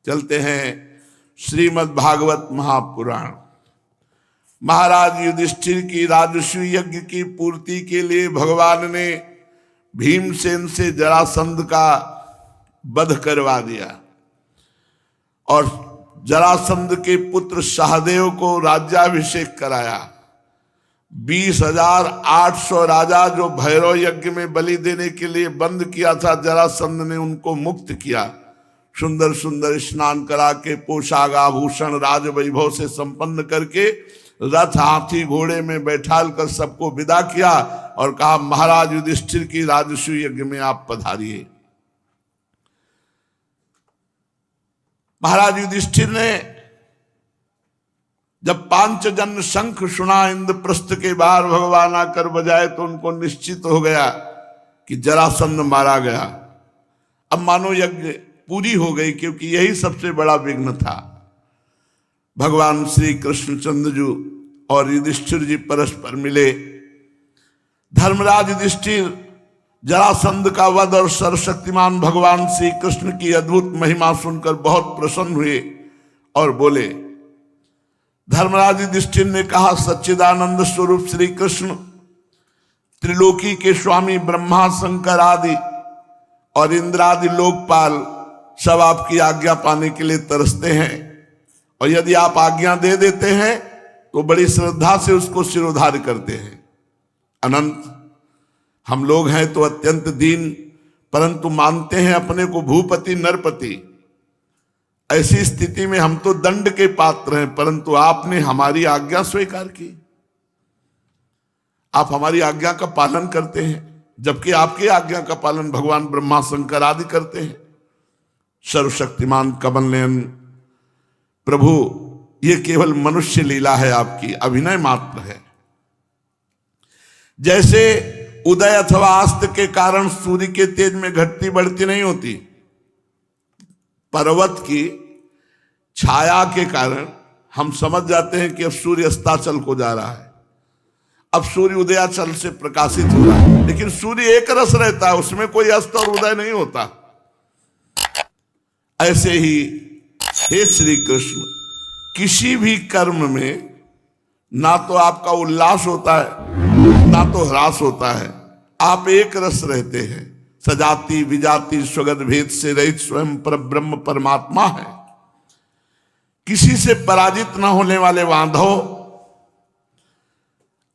चलते हैं श्रीमद् भागवत महापुराण। महाराज युधिष्ठिर की राजस्व यज्ञ की पूर्ति के लिए भगवान ने भीमसेन से जरासंध का वध करवा दिया और जरासंध के पुत्र सहदेव को राज्याभिषेक कराया। 20,800 राजा जो भैरव यज्ञ में बलि देने के लिए बंद किया था, जरासंध ने उनको मुक्त किया। सुंदर सुंदर स्नान करा के पोशाक आभूषण राज वैभव से संपन्न करके रथ हाथी घोड़े में बैठाल कर सबको विदा किया और कहा, महाराज युधिष्ठिर की राजस्व यज्ञ में आप पधारिए। महाराज युधिष्ठिर ने जब पांचजन्य शंख सुना इंद्रप्रस्थ के बाहर भगवान आकर बजाए तो उनको निश्चित हो गया कि जरासंध मारा गया। अब मानो यज्ञ पूरी हो गई, क्योंकि यही सबसे बड़ा विघ्न था। भगवान श्री कृष्णचंद्र जी और युधिष्ठिर जी परस्पर मिले। धर्मराज युधिष्ठिर जरासंध का वध और सर्वशक्तिमान भगवान श्री कृष्ण की अद्भुत महिमा सुनकर बहुत प्रसन्न हुए और बोले। धर्मराज युधिष्ठिर ने कहा, सच्चिदानंद स्वरूप श्री कृष्ण त्रिलोकी के स्वामी ब्रह्मा शंकर आदि और इंद्रादि लोकपाल सब आपकी आज्ञा पाने के लिए तरसते हैं, और यदि आप आज्ञा दे देते हैं तो बड़ी श्रद्धा से उसको सिरोधार्य करते हैं। अनंत हम लोग हैं तो अत्यंत दीन, परंतु मानते हैं अपने को भूपति नरपति। ऐसी स्थिति में हम तो दंड के पात्र हैं, परंतु आपने हमारी आज्ञा स्वीकार की। आप हमारी आज्ञा का पालन करते हैं, जबकि आपकी आज्ञा का पालन भगवान ब्रह्मा शंकर आदि करते हैं। सर्वशक्तिमान कमल नयन प्रभु, ये केवल मनुष्य लीला है, आपकी अभिनय मात्र है। जैसे उदय अथवा अस्त के कारण सूर्य के तेज में घटती बढ़ती नहीं होती, पर्वत की छाया के कारण हम समझ जाते हैं कि अब सूर्य अस्ताचल को जा रहा है, अब सूर्य उदयाचल से प्रकाशित हो रहा है। लेकिन सूर्य एक रस रहता है, उसमें कोई अस्त और उदय नहीं होता। ऐसे ही हे श्री कृष्ण, किसी भी कर्म में ना तो आपका उल्लास होता है ना तो ह्रास होता है। आप एक रस रहते हैं, सजाति विजाति स्वगत भेद से रहित स्वयं पर ब्रह्म परमात्मा है। किसी से पराजित न होने वाले वांधव,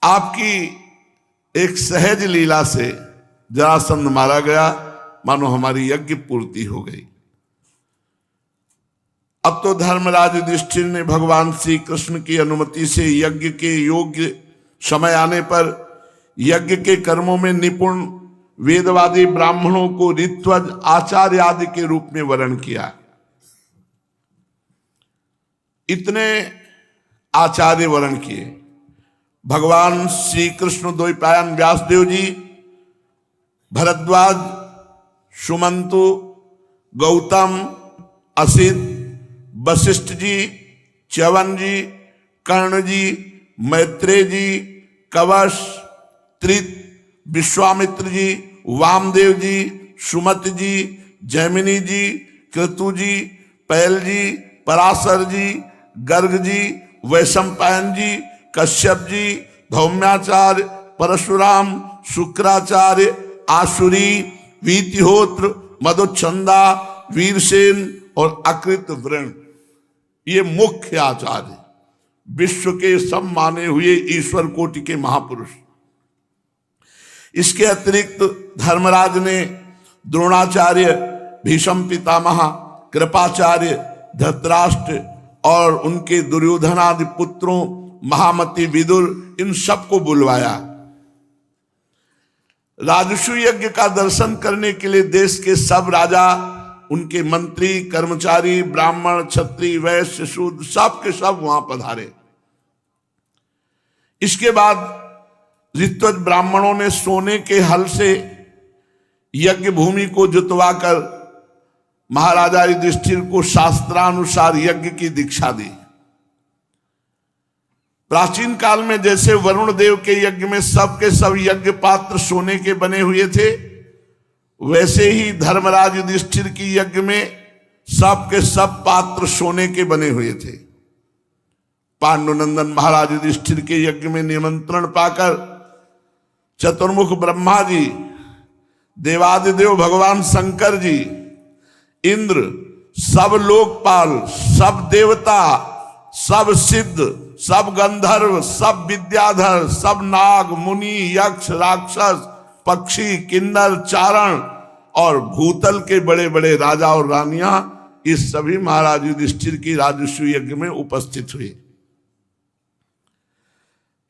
आपकी एक सहज लीला से जरासंध मारा गया, मानो हमारी यज्ञ पूर्ति हो गई। अब तो धर्मराज युधिष्ठिर ने भगवान श्री कृष्ण की अनुमति से यज्ञ के योग्य समय आने पर यज्ञ के कर्मों में निपुण वेदवादी ब्राह्मणों को ऋत्वज आचार्य आदि के रूप में वर्ण किया। इतने आचार्य वर्ण किए। भगवान श्री कृष्ण द्वैपायन व्यासदेव जी, भरद्वाज, सुमंतु, गौतम, असित, वशिष्ठ जी, च्यवन जी, कर्ण जी, मैत्रेय जी, कवश, त्रित, विश्वामित्र जी, वामदेव जी, सुमत जी, जैमिनी जी, क्रतु जी, पैल जी, पराशर जी, गर्ग जी, वैशंपायन जी, कश्यप जी, धौम्याचार्य, परशुराम, शुक्राचार्य, आसुरी, वीतिहोत्र, मधुच्छंदा, वीरसेन और अकृत वृण, ये मुख्य आचार्य, विश्व के सब माने हुए ईश्वर कोटि के महापुरुष। इसके अतिरिक्त धर्मराज ने द्रोणाचार्य, भीष्म पितामह, कृपाचार्य, धृतराष्ट्र और उनके दुर्योधन आदि पुत्रों, महामति, विदुर, इन सबको बुलवाया। राजस्व यज्ञ का दर्शन करने के लिए देश के सब राजा, उनके मंत्री, कर्मचारी, ब्राह्मण, क्षत्रिय, वैश्य, शूद्र, सब के सब वहां पधारे। इसके बाद ऋत्वज ब्राह्मणों ने सोने के हल से यज्ञ भूमि को जुतवाकर महाराजा युधिष्ठिर को शास्त्रानुसार यज्ञ की दीक्षा दी। प्राचीन काल में जैसे वरुण देव के यज्ञ में सब के सब यज्ञ पात्र सोने के बने हुए थे, वैसे ही धर्मराज युधिष्ठिर की यज्ञ में सब के सब पात्र सोने के बने हुए थे। पांडुनंदन महाराज युधिष्ठिर के यज्ञ में निमंत्रण पाकर चतुर्मुख ब्रह्मा जी, देवादिदेव भगवान शंकर जी, इंद्र, सब लोकपाल, सब देवता, सब सिद्ध, सब गंधर्व, सब विद्याधर, सब नाग, मुनि, यक्ष, राक्षस, पक्षी, किन्नर, चारण और भूतल के बड़े बड़े राजा और रानियां, इस सभी महाराज युधिष्ठिर की राजस्व यज्ञ में उपस्थित हुए।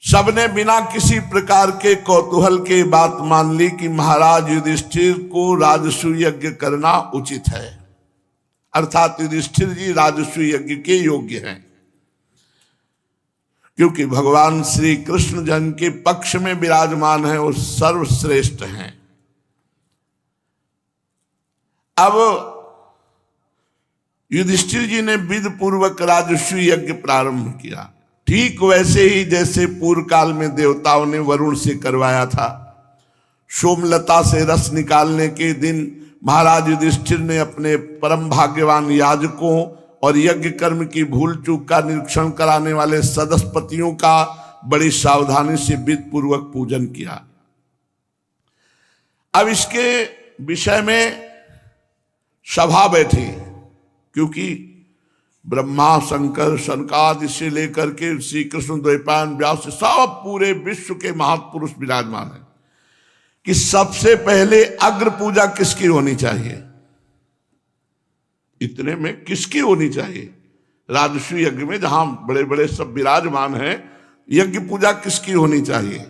सबने बिना किसी प्रकार के कौतूहल के बात मान ली कि महाराज युधिष्ठिर को राजस्व यज्ञ करना उचित है, अर्थात युधिष्ठिर जी राजस्व यज्ञ के योग्य हैं, क्योंकि भगवान श्री कृष्ण जन के पक्ष में विराजमान है, वो सर्वश्रेष्ठ हैं। अब युधिष्ठिर जी ने विधि पूर्वक राजस्व यज्ञ प्रारंभ किया, ठीक वैसे ही जैसे पूर्व काल में देवताओं ने वरुण से करवाया था। सोमलता से रस निकालने के दिन महाराज युधिष्ठिर ने अपने परम भाग्यवान याजकों और यज्ञ कर्म की भूल चूक का निरीक्षण कराने वाले सदस्यपतियों का बड़ी सावधानी से विधि पूर्वक पूजन किया। अब इसके विषय में सभा बैठी, क्योंकि ब्रह्मा, शंकर, सनकादि से लेकर के श्री कृष्ण, द्वैपायन, व्यास, सब पूरे विश्व के महापुरुष विराजमान है कि सबसे पहले अग्र पूजा किसकी होनी चाहिए। इतने में किसकी होनी चाहिए? राजस्व यज्ञ में जहां बड़े बड़े सब विराजमान हैं, यज्ञ पूजा किसकी होनी चाहिए?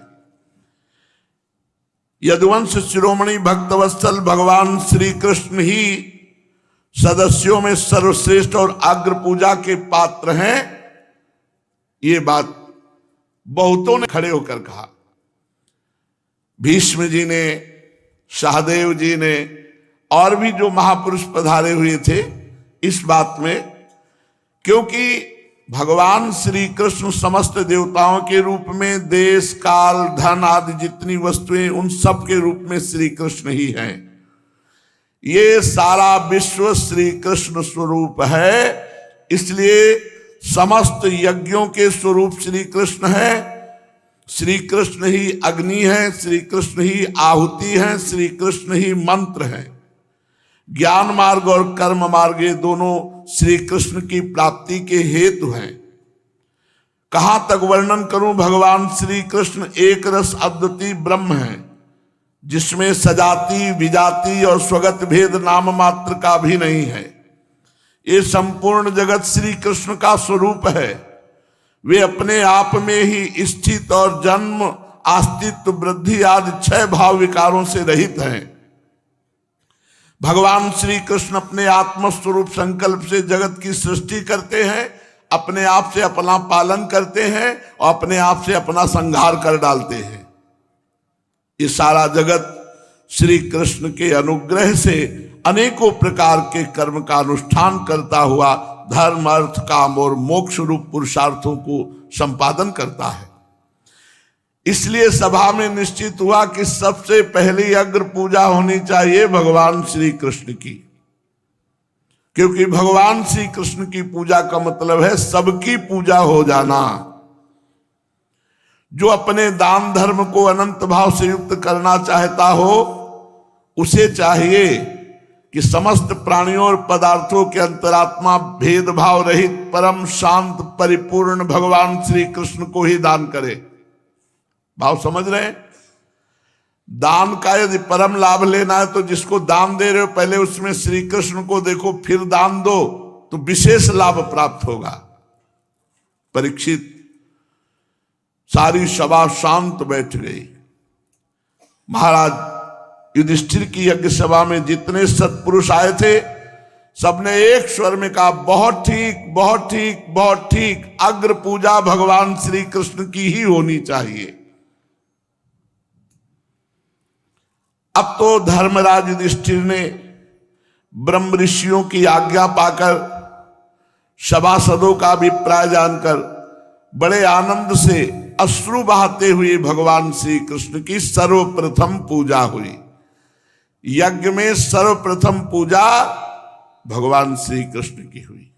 यदुवंश शिरोमणि भक्तवत्सल भगवान श्री कृष्ण ही सदस्यों में सर्वश्रेष्ठ और अग्र पूजा के पात्र हैं। ये बात बहुतों ने खड़े होकर कहा। भीष्म जी ने, सहदेव जी ने और भी जो महापुरुष पधारे हुए थे इस बात में, क्योंकि भगवान श्री कृष्ण समस्त देवताओं के रूप में देश, काल, धन आदि जितनी वस्तुएं, उन सब के रूप में श्री कृष्ण ही हैं। ये सारा विश्व श्री कृष्ण स्वरूप है, इसलिए समस्त यज्ञों के स्वरूप श्री कृष्ण है। श्री कृष्ण ही अग्नि है, श्री कृष्ण ही आहुति है, श्री कृष्ण ही मंत्र है। ज्ञान मार्ग और कर्म मार्ग ये दोनों श्री कृष्ण की प्राप्ति के हेतु हैं। कहां तक वर्णन करूं? भगवान श्री कृष्ण एक रस अद्वितीय ब्रह्म है, जिसमें सजाति, विजाति और स्वगत भेद नाम मात्र का भी नहीं है। ये संपूर्ण जगत श्री कृष्ण का स्वरूप है। वे अपने आप में ही स्थित और जन्म, अस्तित्व, वृद्धि आदि 6 भाव विकारों से रहित हैं। भगवान श्री कृष्ण अपने आत्म स्वरूप संकल्प से जगत की सृष्टि करते हैं, अपने आप से अपना पालन करते हैं और अपने आप से अपना संहार कर डालते हैं। ये सारा जगत श्री कृष्ण के अनुग्रह से अनेकों प्रकार के कर्म का अनुष्ठान करता हुआ धर्म, अर्थ, काम और मोक्ष रूप पुरुषार्थों को संपादन करता है। इसलिए सभा में निश्चित हुआ कि सबसे पहली अग्र पूजा होनी चाहिए भगवान श्री कृष्ण की, क्योंकि भगवान श्री कृष्ण की पूजा का मतलब है सबकी पूजा हो जाना। जो अपने दान धर्म को अनंत भाव से युक्त करना चाहता हो, उसे चाहिए कि समस्त प्राणियों और पदार्थों के अंतरात्मा भेदभाव रहित परम शांत परिपूर्ण भगवान श्री कृष्ण को ही दान करे। भाव समझ रहे हैं? दान का यदि परम लाभ लेना है तो जिसको दान दे रहे हो पहले उसमें श्री कृष्ण को देखो, फिर दान दो तो विशेष लाभ प्राप्त होगा। परीक्षित, सारी सभा शांत बैठ गई। महाराज युधिष्ठिर की यज्ञ सभा में जितने सत्पुरुष आए थे सबने एक स्वर में कहा, बहुत ठीक, बहुत ठीक, बहुत ठीक, अग्र पूजा भगवान श्री कृष्ण की ही होनी चाहिए। अब तो धर्मराज युधिष्ठिर ने ब्रह्म ऋषियों की आज्ञा पाकर, सभासदों का अभिप्राय जानकर बड़े आनंद से अश्रु बहाते हुए भगवान श्री कृष्ण की सर्वप्रथम पूजा हुई। यज्ञ में सर्वप्रथम पूजा भगवान श्री कृष्ण की हुई।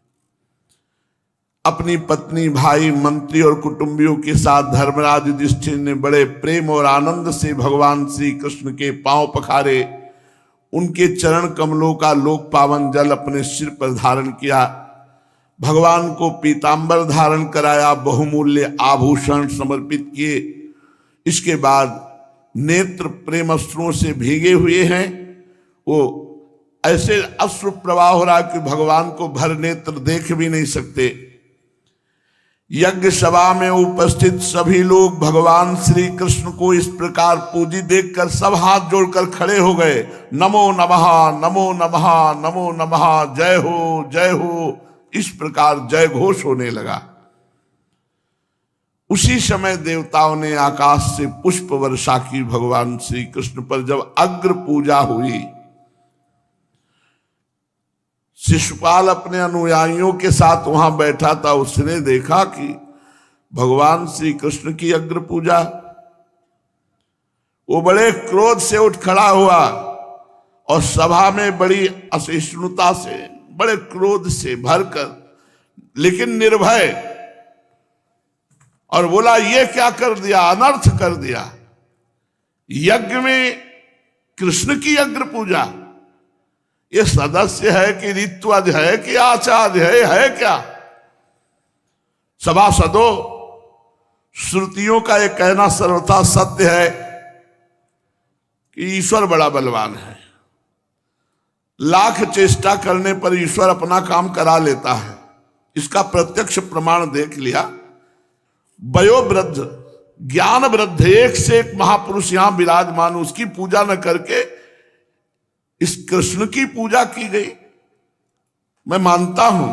अपनी पत्नी, भाई, मंत्री और कुटुंबियों के साथ धर्मराज युधिष्ठिर ने बड़े प्रेम और आनंद से भगवान श्री कृष्ण के पांव पखारे, उनके चरण कमलों का लोक पावन जल अपने सिर पर धारण किया, भगवान को पीतांबर धारण कराया, बहुमूल्य आभूषण समर्पित किए। इसके बाद नेत्र प्रेम अश्रुओं से भीगे हुए हैं, वो ऐसे अश्रु प्रवाह हो रहा कि भगवान को भर नेत्र देख भी नहीं सकते। यज्ञ सभा में उपस्थित सभी लोग भगवान श्री कृष्ण को इस प्रकार पूजित देखकर सब हाथ जोड़कर खड़े हो गए। नमो नमः, नमो नमः, नमो नमः, जय हो, जय हो, इस प्रकार जय घोष होने लगा। उसी समय देवताओं ने आकाश से पुष्प वर्षा की भगवान श्री कृष्ण पर। जब अग्र पूजा हुई, शिशुपाल अपने अनुयायियों के साथ वहां बैठा था, उसने देखा कि भगवान श्री कृष्ण की अग्र पूजा, वो बड़े क्रोध से उठ खड़ा हुआ और सभा में बड़ी असहिष्णुता से, बड़े क्रोध से भरकर, लेकिन निर्भय, और बोला ये क्या कर दिया, अनर्थ कर दिया। यज्ञ में कृष्ण की अग्र पूजा, ये सदस्य है कि ऋत्वज है कि आचार्य है क्या? सभासदों, श्रुतियों का एक कहना सर्वथा सत्य है कि ईश्वर बड़ा बलवान है। लाख चेष्टा करने पर ईश्वर अपना काम करा लेता है। इसका प्रत्यक्ष प्रमाण देख लिया। वयोवृद्ध, ज्ञान वृद्ध, एक से एक महापुरुष यहां विराजमान, उसकी पूजा न करके इस कृष्ण की पूजा की गई। मैं मानता हूं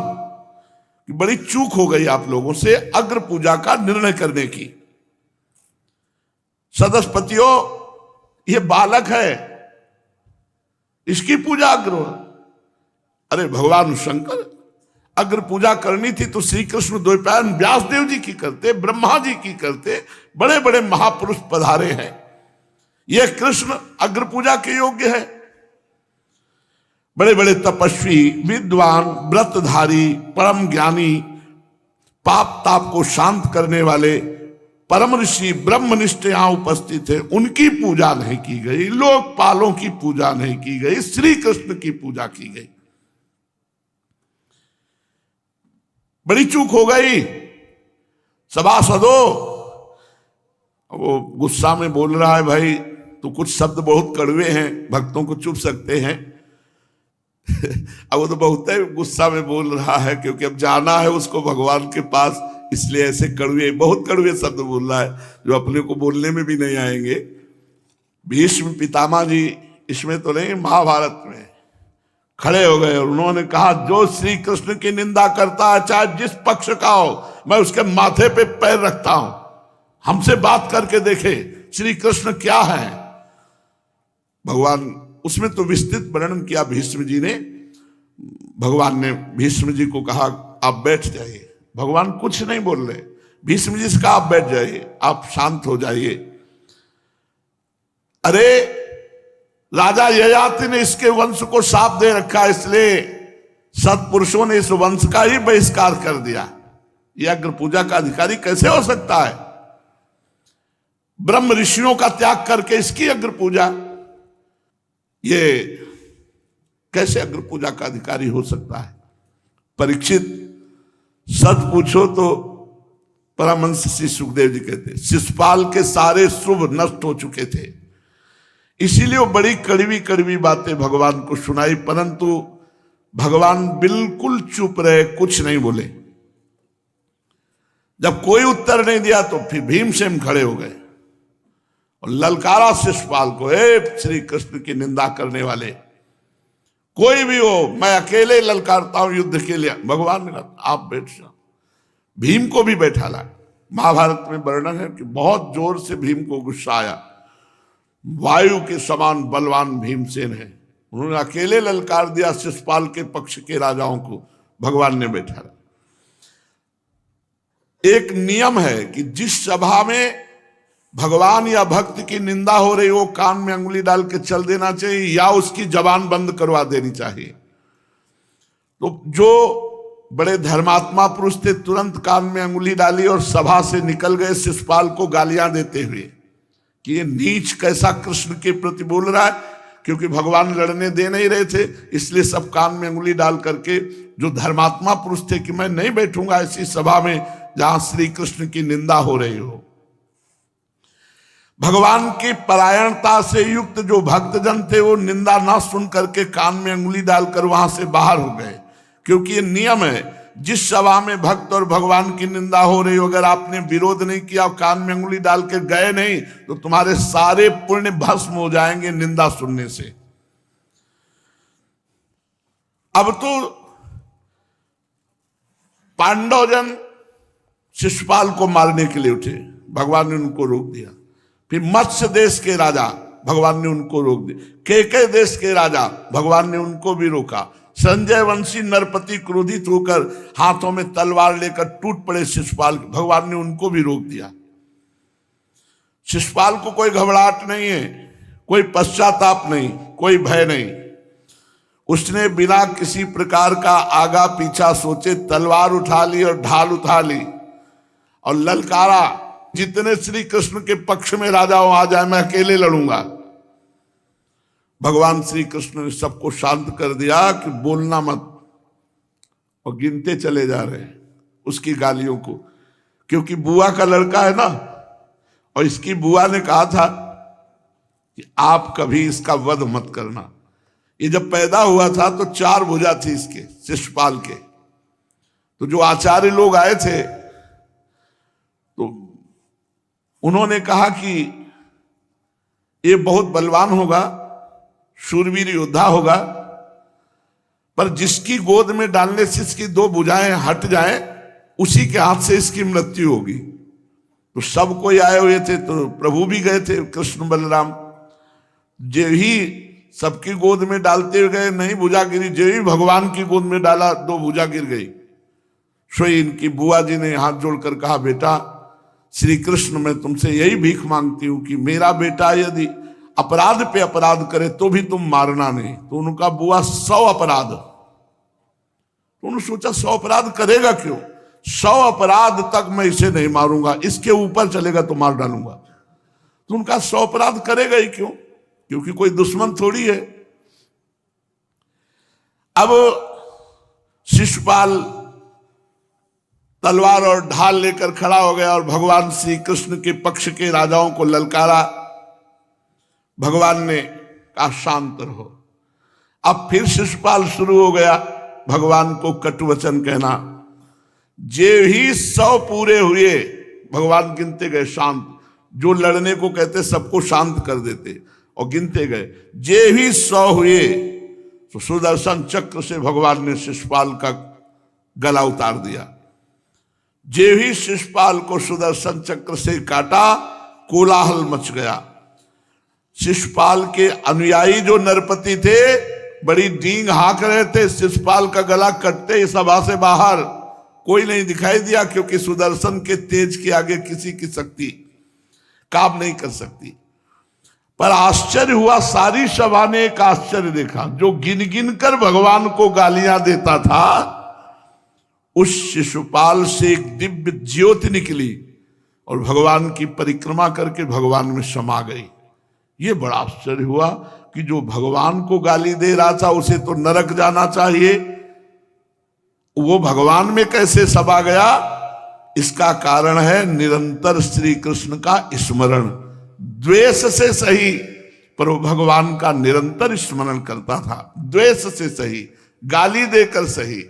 कि बड़ी चूक हो गई आप लोगों से अग्र पूजा का निर्णय करने की। सदस्यपतियों, ये बालक है, इसकी पूजा अग्र। अरे भगवान शंकर, अग्र पूजा करनी थी तो श्री कृष्ण द्वैपायन व्यास देव जी की करते, ब्रह्मा जी की करते, बड़े बड़े महापुरुष पधारे हैं। ये कृष्ण अग्र पूजा के योग्य है। बड़े बड़े तपस्वी, विद्वान, व्रतधारी, परम ज्ञानी, पाप ताप को शांत करने वाले परम ऋषि ब्रह्मनिष्ठ यहां उपस्थित है, उनकी पूजा नहीं की गई, लोकपालों की पूजा नहीं की गई, श्री कृष्ण की पूजा की गई। बड़ी चूक हो गई। सभासदों, वो गुस्सा में बोल रहा है, भाई तो कुछ शब्द बहुत कड़वे हैं, भक्तों को चुप सकते हैं। अब वो तो बहुत ही गुस्सा में बोल रहा है, क्योंकि अब जाना है उसको भगवान के पास, इसलिए ऐसे कड़वे, बहुत कड़वे शब्द बोल रहा है जो अपने को बोलने में भी नहीं आएंगे। भीष्म पितामह जी, इसमें तो नहीं, महाभारत में खड़े हो गए और उन्होंने कहा, जो श्री कृष्ण की निंदा करता है, चाहे जिस पक्ष का हो, मैं उसके माथे पे पैर रखता हूं। हमसे बात करके देखे श्री कृष्ण क्या है। भगवान, उसमें तो विस्तृत वर्णन किया भीष्म जी ने। भगवान ने भीष्म जी को कहा, आप बैठ जाइए। भगवान कुछ नहीं बोल रहे। भीष्म जी से कहा, आप बैठ जाइए, आप शांत हो जाइए। अरे राजा ययाति ने इसके वंश को शाप दे रखा, इसलिए सत्पुरुषों ने इस वंश का ही बहिष्कार कर दिया। यह अग्र पूजा का अधिकारी कैसे हो सकता है? ब्रह्म ऋषियों का त्याग करके इसकी अग्र पूजा, ये कैसे अग्र पूजा का अधिकारी हो सकता है? परीक्षित, सच पूछो तो परमहंस श्री सुखदेव जी कहते, शिशुपाल के सारे शुभ नष्ट हो चुके थे, इसीलिए वो बड़ी कड़वी कड़वी बातें भगवान को सुनाई, परंतु भगवान बिल्कुल चुप रहे, कुछ नहीं बोले। जब कोई उत्तर नहीं दिया तो फिर भीमसेन खड़े हो गए और ललकारा शिशुपाल को, हे श्री कृष्ण की निंदा करने वाले, कोई भी हो, मैं अकेले ललकारता हूं युद्ध के लिए। भगवान ने कहा, आप बैठ जाओ। भीम को भी बैठा ला। महाभारत में वर्णन है कि बहुत जोर से भीम को गुस्सा आया। वायु के समान बलवान भीमसेन है, उन्होंने अकेले ललकार दिया शिशुपाल के पक्ष के राजाओं को। भगवान ने बैठा। एक नियम है कि जिस सभा में भगवान या भक्त की निंदा हो रही हो, कान में अंगुली डाल के चल देना चाहिए या उसकी जबान बंद करवा देनी चाहिए। तो जो बड़े धर्मात्मा पुरुष थे तुरंत कान में अंगुली डाली और सभा से निकल गए शिशुपाल को गालियां देते हुए कि ये नीच कैसा कृष्ण के प्रति बोल रहा है। क्योंकि भगवान लड़ने दे नहीं रहे थे, इसलिए सब कान में अंगुली डाल करके जो धर्मात्मा पुरुष थे कि मैं नहीं बैठूंगा ऐसी सभा में जहां श्री कृष्ण की निंदा हो रही हो। भगवान की परायणता से युक्त जो भक्तजन थे वो निंदा ना सुन करके कान में अंगुली डालकर वहां से बाहर हो गए। क्योंकि ये नियम है, जिस सभा में भक्त और भगवान की निंदा हो रही हो, अगर आपने विरोध नहीं किया, कान में अंगुली डाल के गए नहीं, तो तुम्हारे सारे पुण्य भस्म हो जाएंगे निंदा सुनने से। अब तो पांडवजन शिशुपाल को मारने के लिए उठे, भगवान ने उनको रोक दिया। फिर मत्स्य देश के राजा, भगवान ने उनको रोक दिया। केकय देश के राजा, भगवान ने उनको भी रोका। संजय वंशी नरपति क्रोधित होकर हाथों में तलवार लेकर टूट पड़े शिशुपाल, भगवान ने उनको भी रोक दिया। शिशुपाल को कोई घबराहट नहीं है, कोई पश्चाताप नहीं, कोई भय नहीं। उसने बिना किसी प्रकार का आगा पीछा सोचे तलवार उठा ली और ढाल उठा ली और ललकारा, जितने श्री कृष्ण के पक्ष में राजा हो आ जाए, मैं अकेले लड़ूंगा। भगवान श्री कृष्ण ने सबको शांत कर दिया कि बोलना मत, और गिनते चले जा रहे हैं उसकी गालियों को। क्योंकि बुआ का लड़का है ना, और इसकी बुआ ने कहा था कि आप कभी इसका वध मत करना। ये जब पैदा हुआ था तो 4 भुजा थी इसके, शिशुपाल के। तो जो आचार्य लोग आए थे तो उन्होंने कहा कि ये बहुत बलवान होगा, शूरवीर योद्धा होगा, पर जिसकी गोद में डालने से इसकी 2 भुजाएं हट जाएं, उसी के हाथ से इसकी मृत्यु होगी। तो सब कोई आए हुए थे, तो प्रभु भी गए थे, कृष्ण बलराम। जो ही सबकी गोद में डालते हुए गए, नहीं भुजा गिरी, जो ही भगवान की गोद में डाला 2 भुजा गिर गई। सो इनकी बुआ जी ने हाथ जोड़कर कहा, बेटा श्री कृष्ण, मैं तुमसे यही भीख मांगती हूं कि मेरा बेटा यदि अपराध पे अपराध करे तो भी तुम मारना नहीं। तो उनका बुआ 100 अपराध, तो उन्होंने सोचा 100 अपराध करेगा क्यों, 100 अपराध तक मैं इसे नहीं मारूंगा, इसके ऊपर चलेगा तो मार डालूंगा। तो उनका 100 अपराध करेगा ही क्यों, क्योंकि कोई दुश्मन थोड़ी है। अब शिशुपाल तलवार और ढाल लेकर खड़ा हो गया और भगवान श्री कृष्ण के पक्ष के राजाओं को ललकारा। भगवान ने कहा शांत रहो। अब फिर शिशुपाल शुरू हो गया भगवान को कटुवचन कहना। जे ही 100 पूरे हुए, भगवान गिनते गए शांत, जो लड़ने को कहते सबको शांत कर देते, और गिनते गए। जे ही 100 हुए तो सुदर्शन चक्र से भगवान ने शिशुपाल का गला उतार दिया। जे ही शिशुपाल को सुदर्शन चक्र से काटा, कोलाहल मच गया। शिशुपाल के अनुयायी जो नरपति थे बड़ी डींग हाँक रहे थे। शिशुपाल का गला कटते ही सभा से बाहर कोई नहीं दिखाई दिया, क्योंकि सुदर्शन के तेज के आगे किसी की शक्ति काम नहीं कर सकती। पर आश्चर्य हुआ, सारी सभा ने एक आश्चर्य देखा। जो गिन गिन कर भगवान को गालियां देता था, उस शिशुपाल से एक दिव्य ज्योति निकली और भगवान की परिक्रमा करके भगवान में समा गई। ये बड़ा आश्चर्य हुआ कि जो भगवान को गाली दे रहा था उसे तो नरक जाना चाहिए, वो भगवान में कैसे समा गया? इसका कारण है निरंतर श्री कृष्ण का स्मरण। द्वेष से सही, पर वो भगवान का निरंतर स्मरण करता था। द्वेष से सही, गाली देकर सही।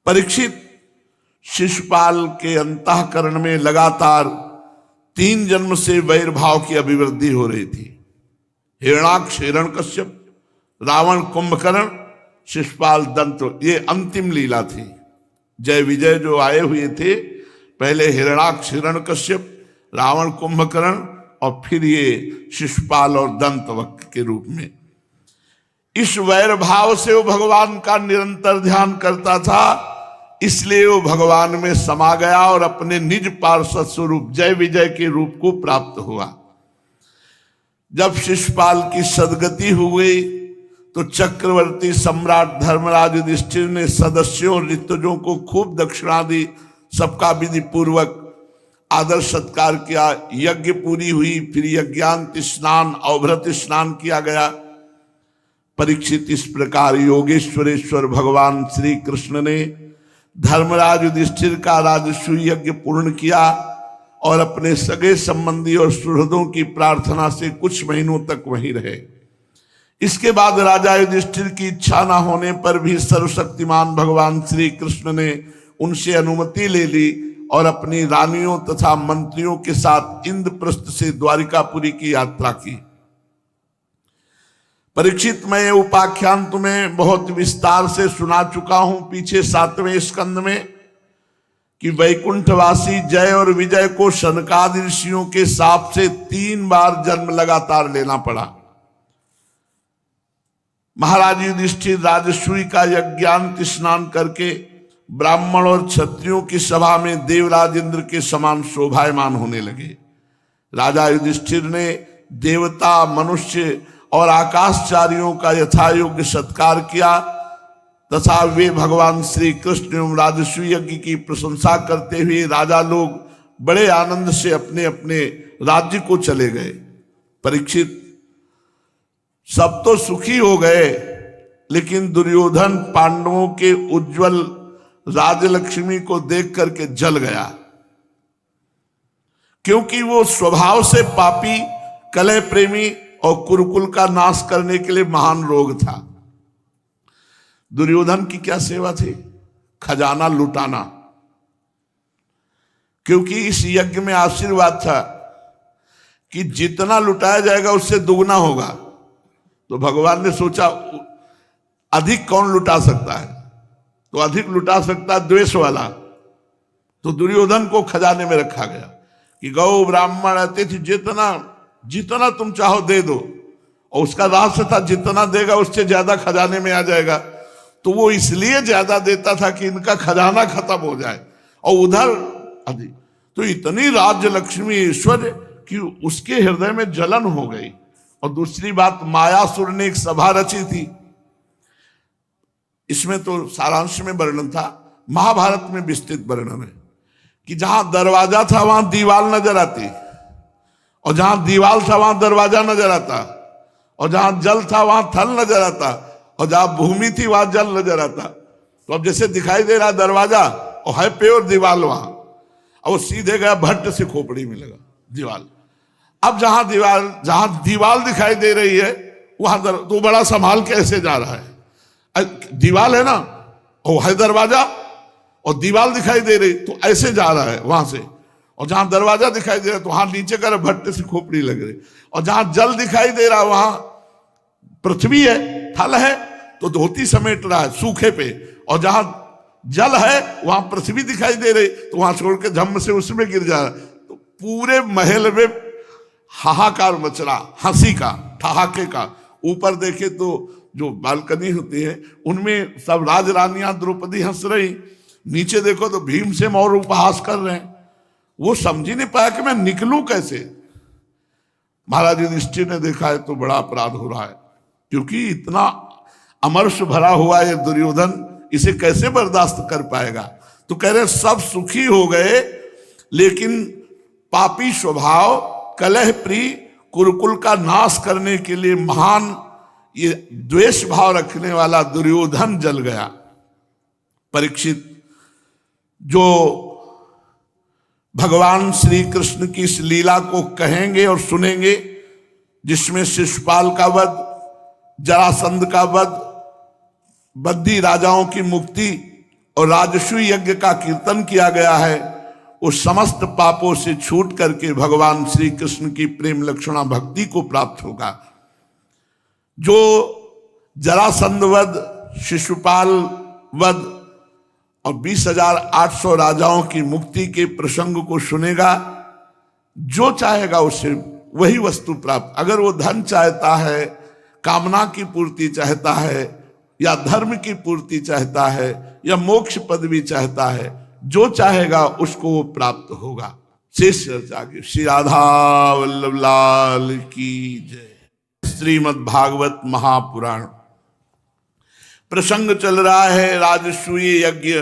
परीक्षित, शिशुपाल के अंतःकरण में लगातार 3 जन्म से वैर भाव की अभिवृद्धि हो रही थी। हिरणाक्ष हिरण्यकश्यप, रावण कुंभकर्ण, शिशुपाल दंत, ये अंतिम लीला थी। जय विजय जो आए हुए थे, पहले हिरणाक्ष हिरण्यकश्यप, रावण कुंभकर्ण, और फिर ये शिशुपाल और दंतवक्र के रूप में। इस वैर भाव से वो भगवान का निरंतर ध्यान करता था, इसलिए वो भगवान में समा गया और अपने निज पार्षद स्वरूप जय विजय के रूप को प्राप्त हुआ। जब शिशुपाल की सदगति हो गई तो चक्रवर्ती सम्राट धर्मराज युधिष्ठिर ने सदस्यों और ऋतुजों को खूब दक्षिणा दी, सबका विधि पूर्वक आदर सत्कार किया। यज्ञ पूरी हुई, फिर यज्ञांत स्नान अवभृत स्नान किया गया। परीक्षित, इस प्रकार योगेश्वरेश्वर भगवान श्री कृष्ण ने धर्मराज युधिष्ठिर का राजसूय यज्ञ पूर्ण किया और अपने सगे संबंधी और सुहृदों की प्रार्थना से कुछ महीनों तक वहीं रहे। इसके बाद राजा युधिष्ठिर की इच्छा न होने पर भी सर्वशक्तिमान भगवान श्री कृष्ण ने उनसे अनुमति ले ली और अपनी रानियों तथा मंत्रियों के साथ इंद्रप्रस्थ से द्वारिकापुरी की यात्रा की। परीक्षित, मैं उपाख्यान तुम्हें बहुत विस्तार से सुना चुका हूं पीछे 7वें स्कंद में कि वैकुंठवासी जय और विजय को शनकादि ऋषियों के शाप से 3 बार जन्म लगातार लेना पड़ा। महाराज युधिष्ठिर राजसूय का यज्ञांत स्नान करके ब्राह्मण और क्षत्रियों की सभा में देवराज इंद्र के समान शोभायमान होने लगे। राजा युधिष्ठिर ने देवता, मनुष्य और आकाशचारियों का यथायोग्य सत्कार किया तथा वे भगवान श्री कृष्ण एवं राजसूय यज्ञ की प्रशंसा करते हुए राजा लोग बड़े आनंद से अपने अपने राज्य को चले गए। परीक्षित, सब तो सुखी हो गए, लेकिन दुर्योधन पांडवों के उज्जवल राजलक्ष्मी को देख करके जल गया, क्योंकि वो स्वभाव से पापी, कलह प्रेमी और कुरुकुल का नाश करने के लिए महान रोग था। दुर्योधन की क्या सेवा थी? खजाना लुटाना, क्योंकि इस यज्ञ में आशीर्वाद था कि जितना लुटाया जाएगा उससे दुगना होगा। तो भगवान ने सोचा अधिक कौन लुटा सकता है, तो अधिक लुटा सकता है द्वेष वाला। तो दुर्योधन को खजाने में रखा गया कि गौ ब्राह्मण अतिथि जितना तुम चाहो दे दो, और उसका रहस्य था जितना देगा उससे ज्यादा खजाने में आ जाएगा। तो वो इसलिए ज्यादा देता था कि इनका खजाना खत्म हो जाए, और उधर अधिक। तो इतनी राज्य लक्ष्मी ऐश्वर्य कि उसके हृदय में जलन हो गई। और दूसरी बात, मायासुर ने एक सभा रची थी। इसमें तो सारांश में वर्णन था, महाभारत में विस्तृत वर्णन है कि जहां दरवाजा था वहां दीवाल नजर आती, और जहां दीवाल था वहां दरवाजा नजर आता, और जहां जल था वहां थल नजर आता, और जहां भूमि थी वहां जल नजर आता। तो अब जैसे दिखाई दे रहा दरवाजा और है प्योर दीवाल वहां, और वो सीधे गया भट्ट से खोपड़ी में लगा दीवाल। अब जहां दीवाल दिखाई दे रही है वहां तो बड़ा संभाल के ऐसे जा रहा है। दीवाल है ना, और है दरवाजा, और दीवाल दिखाई दे रही तो ऐसे जा रहा है वहां से। और जहां दरवाजा दिखाई दे रहा है तो वहां नीचे कर भट्ट से खोपड़ी लग रही। और जहां जल दिखाई दे रहा वहां पृथ्वी है, थल है, तो धोती समेट रहा है सूखे पे। और जहां जल है वहां पृथ्वी दिखाई दे रही, तो वहां छोड़ के झम्म से उसमें गिर जा रहा है। तो पूरे महल में हाहाकार मच रहा, हंसी का, ठहाके का। ऊपर देखे तो जो बालकनी होती है उनमें सब राज रानियां द्रौपदी हंस रही, नीचे देखो तो भीमसेन और उपहास कर रहे हैं। वो समझ ही नहीं पाया कि मैं निकलूं कैसे। महाराज युधिष्ठिर ने देखा है तो बड़ा अपराध हो रहा है, क्योंकि इतना अमर्ष भरा हुआ ये दुर्योधन, इसे कैसे बर्दाश्त कर पाएगा। तो कह रहे सब सुखी हो गए, लेकिन पापी स्वभाव, कलह प्रिय, कुरुकुल का नाश करने के लिए महान ये द्वेष भाव रखने वाला दुर्योधन जल गया। परीक्षित, जो भगवान श्री कृष्ण की इस लीला को कहेंगे और सुनेंगे, जिसमें शिशुपाल का वध, जरासंध का वध, बद्धी राजाओं की मुक्ति और राजसूय यज्ञ का कीर्तन किया गया है, उस समस्त पापों से छूट करके भगवान श्री कृष्ण की प्रेम लक्षणा भक्ति को प्राप्त होगा। जो जरासंध वध, शिशुपाल वध और 20,800 राजाओं की मुक्ति के प्रसंग को सुनेगा, जो चाहेगा उसे वही वस्तु प्राप्त। अगर वो धन चाहता है, कामना की पूर्ति चाहता है, या धर्म की पूर्ति चाहता है, या मोक्ष पदवी चाहता है, जो चाहेगा उसको वो प्राप्त होगा। शेष चर्चा की श्री राधा वल्लभ लाल की जय। श्रीमद् भागवत महापुराण प्रसंग चल रहा है राजसूय यज्ञ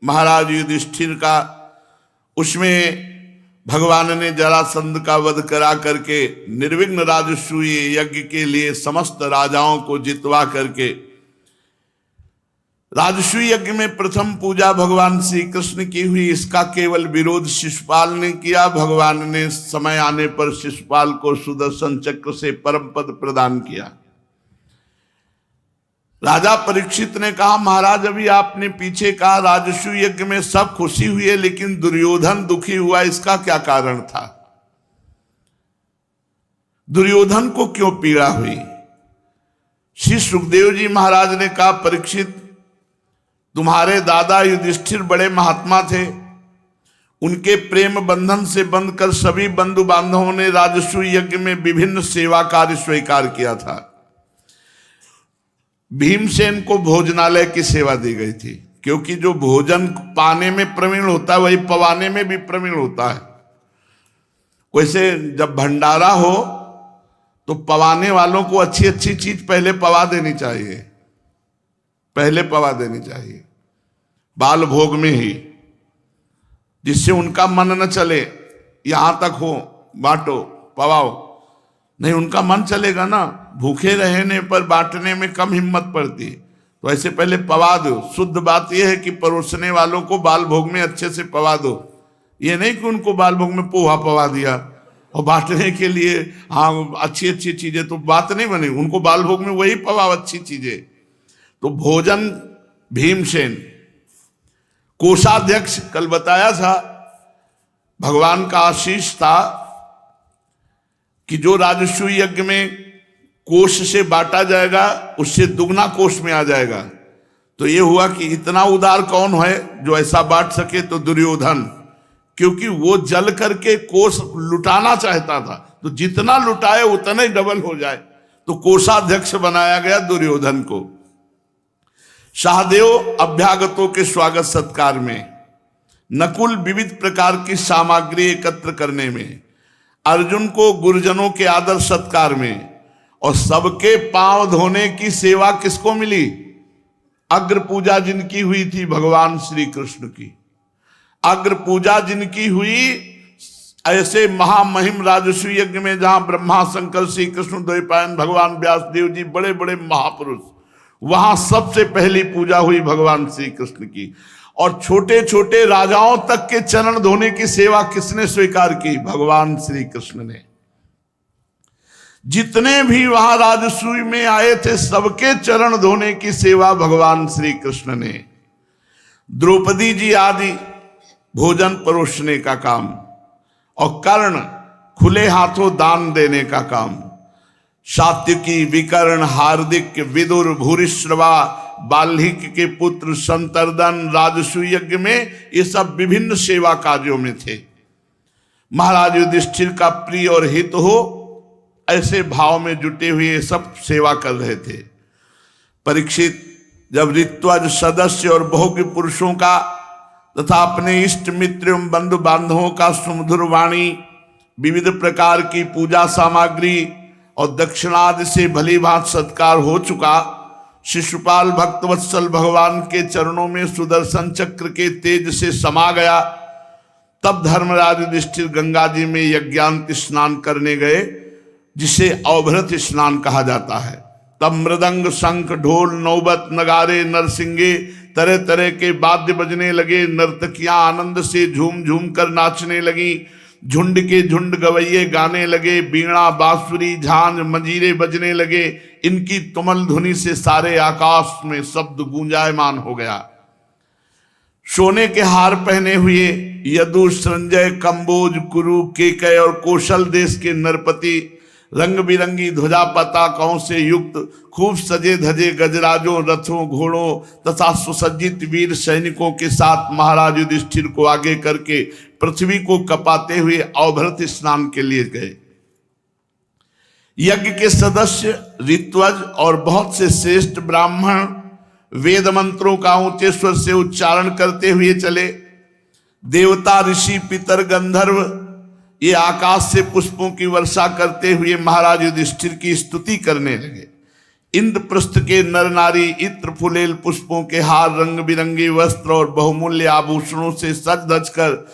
महाराज युधिष्ठिर का। उसमें भगवान ने जरासंध का वध करा करके निर्विघ्न राजसूय यज्ञ के लिए समस्त राजाओं को जितवा करके राजसूय यज्ञ में प्रथम पूजा भगवान श्री कृष्ण की हुई। इसका केवल विरोध शिशुपाल ने किया। भगवान ने समय आने पर शिशुपाल को सुदर्शन चक्र से परम पद प्रदान किया। राजा परीक्षित ने कहा, महाराज अभी आपने पीछे कहा राजसूय यज्ञ में सब खुशी हुई है, लेकिन दुर्योधन दुखी हुआ, इसका क्या कारण था? दुर्योधन को क्यों पीड़ा हुई? श्री सुखदेव जी महाराज ने कहा, परीक्षित तुम्हारे दादा युधिष्ठिर बड़े महात्मा थे। उनके प्रेम बंधन से बंधकर सभी बंधु बांधवों ने राजसूय यज्ञ में विभिन्न सेवा कार्य स्वीकार किया था। भीमसेन को भोजनालय की सेवा दी गई थी, क्योंकि जो भोजन पाने में प्रवीण होता है वही पवाने में भी प्रवीण होता है। वैसे जब भंडारा हो तो पवाने वालों को अच्छी अच्छी चीज पहले पवा देनी चाहिए, पहले पवा देनी चाहिए बाल भोग में ही, जिससे उनका मन न चले यहां तक हो बांटो पवाओ, नहीं उनका मन चलेगा ना। भूखे रहने पर बांटने में कम हिम्मत पड़ती है, तो ऐसे पहले पवा दो। शुद्ध बात यह है कि परोसने वालों को बाल भोग में अच्छे से पवा दो। ये नहीं कि उनको बाल भोग में पोहा पवा दिया और बांटने के लिए हाँ अच्छी अच्छी चीजें, तो बात नहीं बनी। उनको बाल भोग में वही पवाओ अच्छी चीजें। तो भोजन भीमसेन कोषाध्यक्ष, कल बताया था भगवान का आशीष था कि जो राजसूय यज्ञ में कोष से बांटा जाएगा उससे दुगना कोष में आ जाएगा। तो ये हुआ कि इतना उदार कौन है जो ऐसा बांट सके? तो दुर्योधन, क्योंकि वो जल करके कोष लुटाना चाहता था, तो जितना लुटाए उतना ही डबल हो जाए, तो कोषाध्यक्ष बनाया गया दुर्योधन को। सहदेव अभ्यागतों के स्वागत सत्कार में, नकुल विविध प्रकार की सामग्री एकत्र करने में, अर्जुन को गुरुजनों के आदर सत्कार में, और सबके पांव धोने की सेवा किसको मिली? अग्र पूजा जिनकी हुई थी भगवान श्री कृष्ण की, अग्र पूजा जिनकी हुई ऐसे महामहिम राजसूय यज्ञ में, जहां ब्रह्मा शंकर श्री कृष्ण द्वैपायन भगवान व्यासदेव जी बड़े बड़े महापुरुष, वहां सबसे पहली पूजा हुई भगवान श्री कृष्ण की। और छोटे छोटे राजाओं तक के चरण धोने की सेवा किसने स्वीकार की? भगवान श्री कृष्ण ने। जितने भी वहां राजसूय में आए थे सबके चरण धोने की सेवा भगवान श्री कृष्ण ने। द्रौपदी जी आदि भोजन परोसने का काम, और कर्ण खुले हाथों दान देने का काम। सात्विकी, विकर्ण, हार्दिक, विदुर, भूरिश्रवा, बाल्हिक के पुत्र संतर्दन राजसूय यज्ञ में ये सब विभिन्न सेवा कार्यों में थे। महाराज युधिष्ठिर का प्रिय और हित हो ऐसे भाव में जुटे हुए सब सेवा कर रहे थे। परीक्षित जब ऋत्वज सदस्य और भोग्य पुरुषों का तथा अपने इष्ट मित्र एवं बंधु बांधवों का सुमधुर वाणी, विविध प्रकार की पूजा सामग्री और दक्षिणादि से भली भांति सत्कार हो चुका, शिशुपाल भक्तवत्सल भगवान के चरणों में सुदर्शन चक्र के तेज से समा गया। तब धर्मराज युधिष्ठिर गंगा जी में यज्ञांत स्नान करने गए, जिसे अवभृत स्नान कहा जाता है। तब मृदंग, शंख, ढोल, नौबत, नगारे, नरसिंगे, तरह तरह के वाद्य बजने लगे। नर्तकियां आनंद से झूम झूम कर नाचने लगी। झुंड के झुंड गवैये गाने लगे। बीणा, बांसुरी, झांझ, मंजीरे बजने लगे। इनकी तुमल ध्वनि से सारे आकाश में शब्द गूंजायमान हो गया। सोने के हार पहने हुए यदु, संजय, कंबोज, कुरु, केकय और कौशल देश के नरपति रंग बिरंगी ध्वजा पताकाओं से युक्त खूब सजे धजे गजराजों, रथों, घोड़ों तथा सुसज्जित वीर सैनिकों के साथ महाराज युधिष्ठिर को आगे करके पृथ्वी को कपाते हुए अवभृत स्नान के लिए गए। यज्ञ के सदस्य ऋत्वज और बहुत से श्रेष्ठ ब्राह्मण वेद मंत्रों का ऊंचे स्वर से उच्चारण करते हुए चले। देवता, ऋषि, पितर, गंधर्व ये आकाश से पुष्पों की वर्षा करते हुए महाराज युधिष्ठिर की स्तुति करने लगे। इंद्रप्रस्थ के नर नारी इत्र फुलेल पुष्पों के हार, रंग बिरंगे वस्त्र और बहुमूल्य आभूषणों से सज धज कर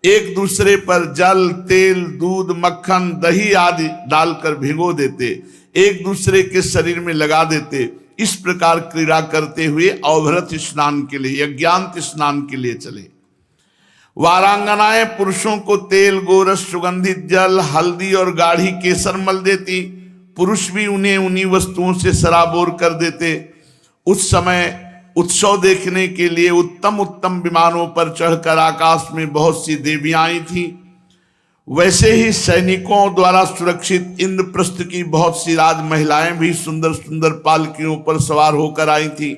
एक दूसरे पर जल, तेल, दूध, मक्खन, दही आदि डालकर भिगो देते, एक दूसरे के शरीर में लगा देते। इस प्रकार क्रीड़ा करते हुए अवभृत स्नान के लिए, यज्ञांत स्नान के लिए चले। वारांगनाएं पुरुषों को तेल, गोरस, सुगंधित जल, हल्दी और गाढ़ी केसर मल देती। पुरुष भी उन्हें उन्हीं वस्तुओं से सराबोर कर देते। उस समय उत्सव देखने के लिए उत्तम उत्तम विमानों पर चढ़कर आकाश में बहुत सी देवियां आई थीं। वैसे ही सैनिकों द्वारा सुरक्षित इंद्रप्रस्थ की बहुत सी राज महिलाएं भी सुंदर सुंदर पालकियों पर सवार होकर आई थीं।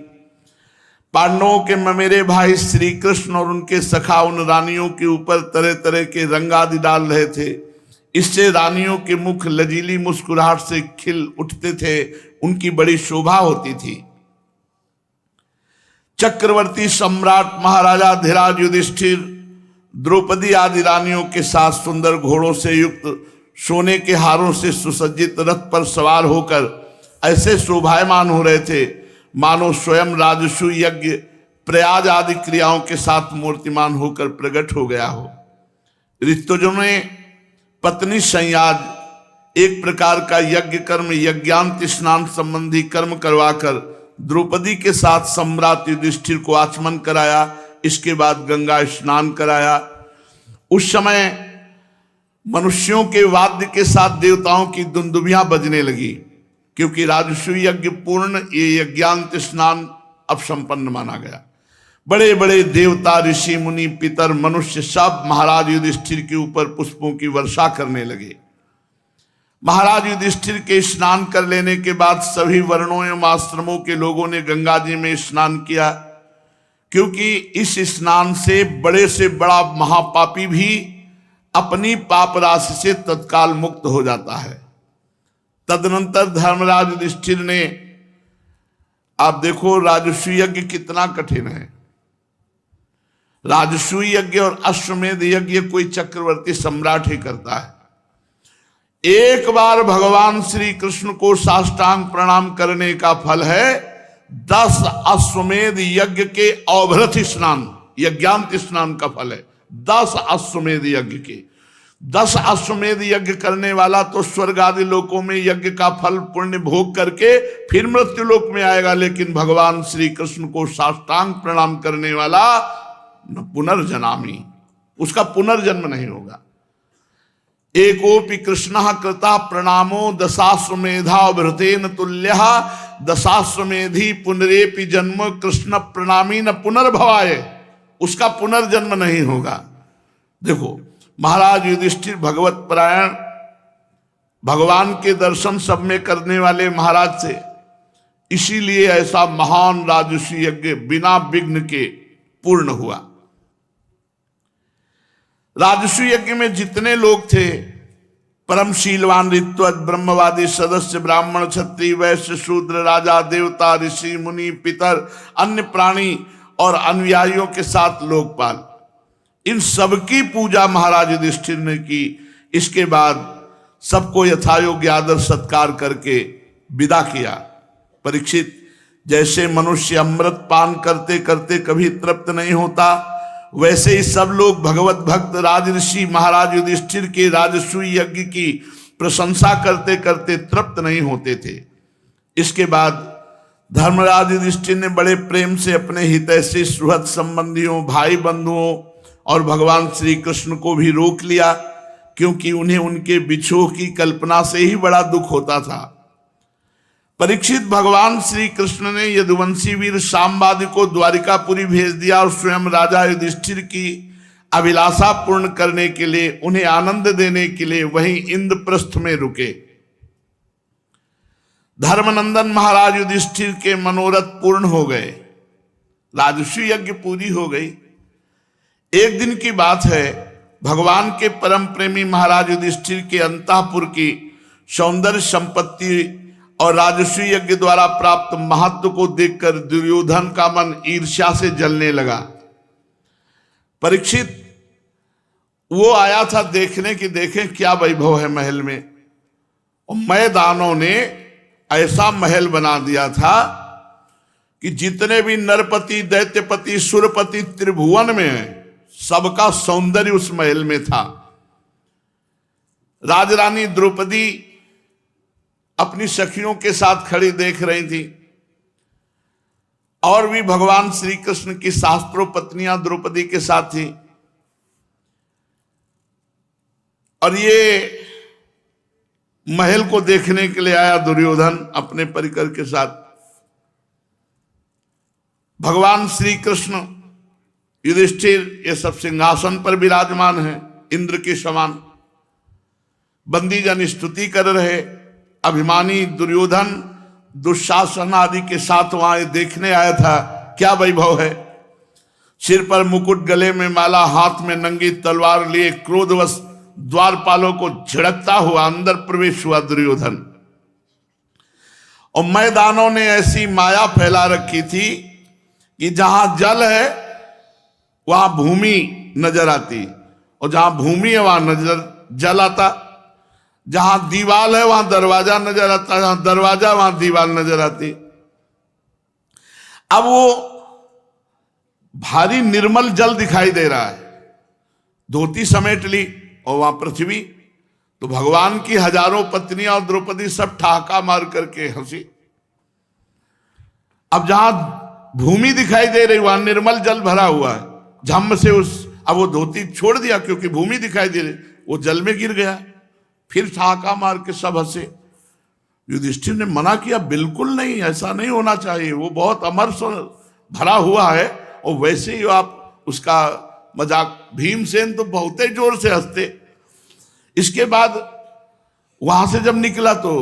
पांडवों के ममेरे भाई श्री कृष्ण और उनके सखा उन रानियों के ऊपर तरह तरह के रंग आदि डाल रहे थे। इससे रानियों के मुख लजीली मुस्कुराहट से खिल उठते थे, उनकी बड़ी शोभा होती थी। चक्रवर्ती सम्राट महाराजा धीराज युधिष्ठिर द्रौपदी आदि रानियों के साथ सुंदर घोड़ों से युक्त सोने के हारों से सुसज्जित रथ पर सवार होकर ऐसे शोभायमान हो रहे थे मानो स्वयं राजसु यज्ञ, प्रयाग आदि क्रियाओं के साथ मूर्तिमान होकर प्रकट हो गया हो। ऋतुजों ने पत्नी संयाज एक प्रकार का यज्ञ कर्म, यज्ञांत स्नान संबंधी कर्म करवाकर द्रौपदी के साथ सम्राट युधिष्ठिर को आचमन कराया। इसके बाद गंगा स्नान कराया। उस समय मनुष्यों के वाद्य के साथ देवताओं की दुंदुभियां बजने लगी, क्योंकि राजसूय यज्ञ पूर्ण, ये यज्ञांत स्नान अब संपन्न माना गया। बड़े बड़े देवता, ऋषि, मुनि, पितर, मनुष्य सब महाराज युधिष्ठिर के ऊपर पुष्पों की वर्षा करने लगे। महाराज युधिष्ठिर के स्नान कर लेने के बाद सभी वर्णों एवं आश्रमों के लोगों ने गंगा जी में स्नान किया, क्योंकि इस स्नान से बड़ा महापापी भी अपनी पाप राशि से तत्काल मुक्त हो जाता है। तदनंतर धर्मराज युधिष्ठिर ने, आप देखो राजसूय यज्ञ कितना कठिन है। राजसूय यज्ञ और अश्वमेध यज्ञ कोई चक्रवर्ती सम्राट ही करता है। एक बार भगवान श्री कृष्ण को साष्टांग प्रणाम करने का फल है 10 अश्वमेध यज्ञ के अवभृत स्नान, यज्ञांत स्नान का फल है 10 अश्वमेध यज्ञ के। 10 अश्वमेध यज्ञ करने वाला तो स्वर्ग आदि लोकों में यज्ञ का फल पुण्य भोग करके फिर मृत्यु लोक में आएगा, लेकिन भगवान श्री कृष्ण को साष्टांग प्रणाम करने वाला न पुनर्जनामी, उसका पुनर्जन्म नहीं होगा। एकोपि कृष्णः कृता प्रणामो दशाश्वमेधावभृतेन तुल्यः दशाश्वमेधी पुनरेपि जन्म कृष्ण प्रणामी न पुनर्भवाय, उसका पुनर्जन्म नहीं होगा। देखो महाराज युधिष्ठिर भगवत परायण, भगवान के दर्शन सब में करने वाले महाराज थे, इसीलिए ऐसा महान राजसूय यज्ञ बिना विघ्न के पूर्ण हुआ। राजसूय यज्ञ में जितने लोग थे, परम शीलवान, ऋत्वज, ब्रह्मवादी, सदस्य, ब्राह्मण, क्षत्रिय, वैश्य, शूद्र, राजा, देवता, ऋषि, मुनि, पितर, अन्य प्राणी और अनुयायियों के साथ लोकपाल, इन सबकी पूजा महाराज युधिष्ठिर ने की। इसके बाद सबको यथायोग्य आदर सत्कार करके विदा किया। परीक्षित, जैसे मनुष्य अमृत पान करते करते कभी तृप्त नहीं होता, वैसे ही सब लोग भगवत भक्त राजऋषि महाराज युधिष्ठिर के राजसूय यज्ञ की प्रशंसा करते करते तृप्त नहीं होते थे। इसके बाद धर्मराज युधिष्ठिर ने बड़े प्रेम से अपने हितैषी सुहृद संबंधियों, भाई बंधुओं और भगवान श्री कृष्ण को भी रोक लिया, क्योंकि उन्हें उनके बिछोह की कल्पना से ही बड़ा दुख होता था। परीक्षित, भगवान श्री कृष्ण ने यदुवंशी वीर सांबादि को द्वारिकापुरी भेज दिया और स्वयं राजा युधिष्ठिर की अभिलाषा पूर्ण करने के लिए, उन्हें आनंद देने के लिए वहीं इंद्रप्रस्थ में रुके। धर्मनंदन महाराज युधिष्ठिर के मनोरथ पूर्ण हो गए, राजसूय यज्ञ पूरी हो गई। एक दिन की बात है, भगवान के परम प्रेमी महाराज युधिष्ठिर के अंतःपुर की सौंदर्य संपत्ति और राजसूय यज्ञ द्वारा प्राप्त महत्व को देखकर दुर्योधन का मन ईर्ष्या से जलने लगा। परीक्षित, वो आया था देखने की, देखें क्या वैभव है महल में, और मैदानों ने ऐसा महल बना दिया था कि जितने भी नरपति, दैत्यपति, सुरपति त्रिभुवन में हैं, सबका सौंदर्य उस महल में था। राजरानी द्रौपदी अपनी सखियों के साथ खड़ी देख रही थी, और भी भगवान श्री कृष्ण की शास्त्रों पत्नियां द्रौपदी के साथ थी। और ये महल को देखने के लिए आया दुर्योधन अपने परिकर के साथ। भगवान श्री कृष्ण, युधिष्ठिर, ये सब सिंहासन पर विराजमान है इंद्र के समान। बंदीजन स्तुति कर रहे। अभिमानी दुर्योधन दुशासन आदि के साथ वहां देखने आया था क्या वैभव है। सिर पर मुकुट, गले में माला, हाथ में नंगी तलवार लिए क्रोधवश द्वारपालों को झिड़कता हुआ अंदर प्रवेश हुआ दुर्योधन। और मैदानों ने ऐसी माया फैला रखी थी कि जहां जल है वहां भूमि नजर आती, और जहां भूमि है वहां नजर जल आता। जहां दीवाल है वहां दरवाजा नजर आता, जहां दरवाजा वहां दीवाल नजर आती। अब वो भारी निर्मल जल दिखाई दे रहा है, धोती समेट ली, और वहां पृथ्वी। तो भगवान की हजारों पत्नियां और द्रौपदी सब ठहाका मार करके हंसी। अब जहां भूमि दिखाई दे रही वहां निर्मल जल भरा हुआ है। झम से अब वो धोती छोड़ दिया क्योंकि भूमि दिखाई दे रही, वो जल में गिर गया। फिर ठहाका मार के सब हंसे। युधिष्ठिर ने मना किया, बिल्कुल नहीं, ऐसा नहीं होना चाहिए, वो बहुत अमर भरा हुआ है, और वैसे ही आप उसका मजाक। भीमसेन तो बहुत ही जोर से हंसते। इसके बाद वहां से जब निकला तो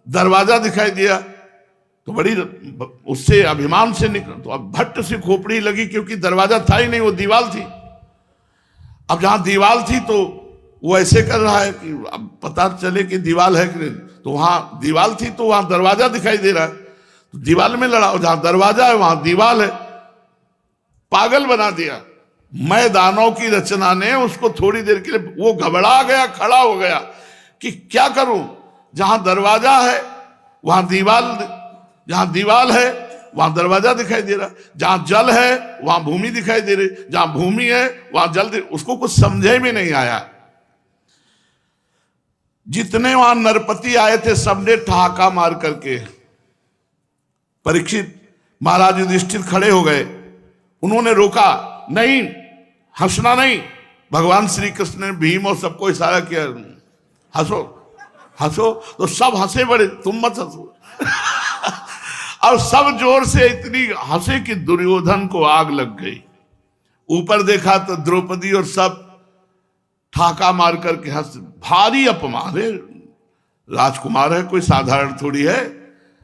दरवाजा दिखाई दिया, तो बड़ी उससे अभिमान से निकला, तो अब भट्ट से खोपड़ी लगी क्योंकि दरवाजा था ही नहीं, वो दीवार थी। अब जहां दीवार थी तो वो ऐसे कर रहा है कि अब पता चले कि दीवार है कि नहीं। तो वहां दीवार थी तो वहां दरवाजा दिखाई दे रहा है, तो दीवार में लड़ा, और जहां दरवाजा है वहां दीवार है। पागल बना दिया। मैदानों की रचना ने उसको थोड़ी देर के लिए, वो घबरा गया, खड़ा हो गया कि क्या करूं। जहां दरवाजा है वहां दीवार, जहां दीवार है वहां दरवाजा दिखाई दे रहा, जहां जल है वहां भूमि दिखाई दे रही, जहां भूमि है वहां जल। उसको कुछ समझे में नहीं आया। जितने वहां नरपति आए थे सबने ठहाका मार करके। परीक्षित महाराज युधिष्ठिर खड़े हो गए। उन्होंने रोका, नहीं, हंसना नहीं। भगवान श्री कृष्ण ने भीम और सबको इशारा किया, हंसो हंसो। तो सब हंसे बड़े, तुम मत हंसो। और सब जोर से इतनी हंसे कि दुर्योधन को आग लग गई। ऊपर देखा तो द्रौपदी और सब ठाका मार करके हंस। भारी अपमान है, राजकुमार है, कोई साधारण थोड़ी है।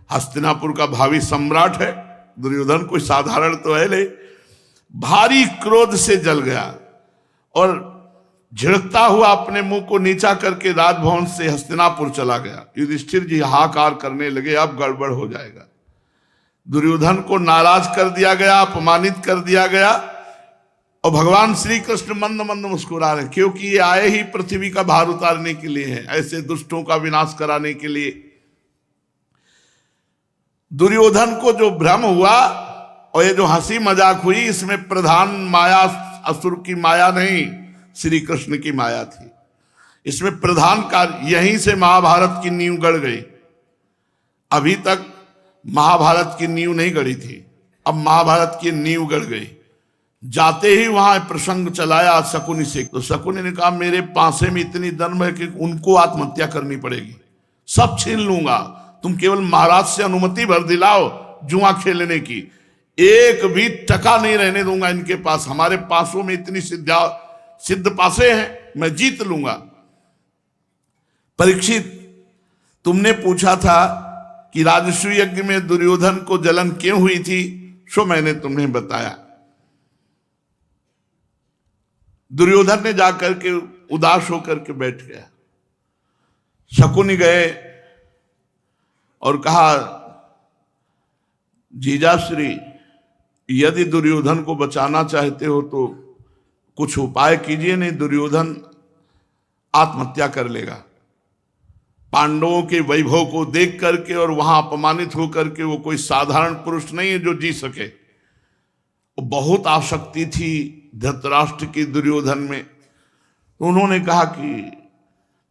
हस्तिनापुर का भावी सम्राट है दुर्योधन, कोई साधारण तो है नहीं। भारी क्रोध से जल गया और झिड़कता हुआ अपने मुंह को नीचा करके राजभवन से हस्तिनापुर चला गया। युधिष्ठिर जी हाहाकार करने लगे, अब गड़बड़ हो जाएगा। दुर्योधन को नाराज कर दिया गया, अपमानित कर दिया गया। और भगवान श्री कृष्ण मंद मंद मुस्कुरा रहे, क्योंकि ये आए ही पृथ्वी का भार उतारने के लिए हैं, ऐसे दुष्टों का विनाश कराने के लिए। दुर्योधन को जो भ्रम हुआ और ये जो हंसी मजाक हुई, इसमें प्रधान माया असुर की माया नहीं, श्री कृष्ण की माया थी। इसमें प्रधान कार्य, यहीं से महाभारत की नींव गड़ गई। अभी तक महाभारत की नींव नहीं गड़ी थी, अब महाभारत की नींव गड़ गई। जाते ही वहां प्रसंग चलाया शकुनी से। तो शकुनी ने कहा, मेरे पासे में इतनी दम है कि उनको आत्महत्या करनी पड़ेगी, सब छीन लूंगा, तुम केवल महाराज से अनुमति भर दिलाओ जुआ खेलने की, एक भी टका नहीं रहने दूंगा इनके पास। हमारे पासों में इतनी सिद्ध पासे हैं, मैं जीत लूंगा। परीक्षित, तुमने पूछा था कि राजसूय यज्ञ में दुर्योधन को जलन क्यों हुई थी, सो मैंने तुम्हें बताया। दुर्योधन ने जाकर के उदास होकर के बैठ गया। शकुनी गए और कहा, जीजाश्री, यदि दुर्योधन को बचाना चाहते हो तो कुछ उपाय कीजिए, नहीं दुर्योधन आत्महत्या कर लेगा। पांडवों के वैभव को देख करके और वहां अपमानित होकर के वो कोई साधारण पुरुष नहीं है जो जी सके। बहुत आसक्ति थी धृतराष्ट्र की दुर्योधन में। तो उन्होंने कहा कि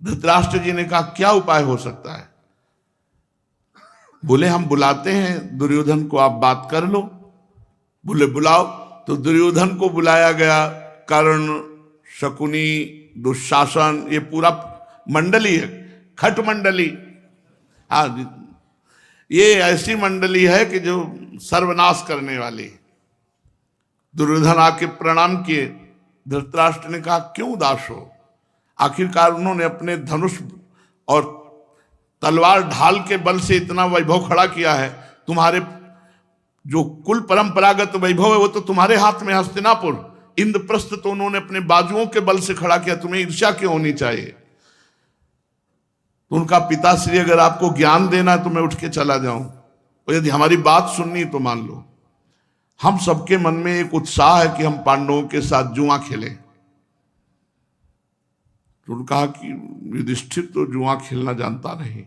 धृतराष्ट्र जी ने कहा क्या उपाय हो सकता है? बोले हम बुलाते हैं दुर्योधन को, आप बात कर लो। बोले बुलाओ। तो दुर्योधन को बुलाया गया। कर्ण, शकुनी, दुशासन, ये पूरा मंडली है, खट मंडली। हाँ, ये ऐसी मंडली है कि जो सर्वनाश करने वाली। दुर्योधन आके प्रणाम किए। धृतराष्ट्र ने कहा क्यों उदास हो? आखिरकार उन्होंने अपने धनुष और तलवार ढाल के बल से इतना वैभव खड़ा किया है। तुम्हारे जो कुल परंपरागत वैभव है वो तो तुम्हारे हाथ में, हस्तिनापुर। इंद्रप्रस्थ तो उन्होंने अपने बाजुओं के बल से खड़ा किया, तुम्हें ईर्ष्या क्यों होनी चाहिए? तो उनका पिताश्री अगर आपको ज्ञान देना है तो मैं उठ के चला जाऊं, और यदि हमारी बात सुननी तो मान लो। हम सबके मन में एक उत्साह है कि हम पांडवों के साथ जुआ खेलें। तो उन्होंने कहा कि युधिष्ठिर तो जुआ खेलना जानता नहीं।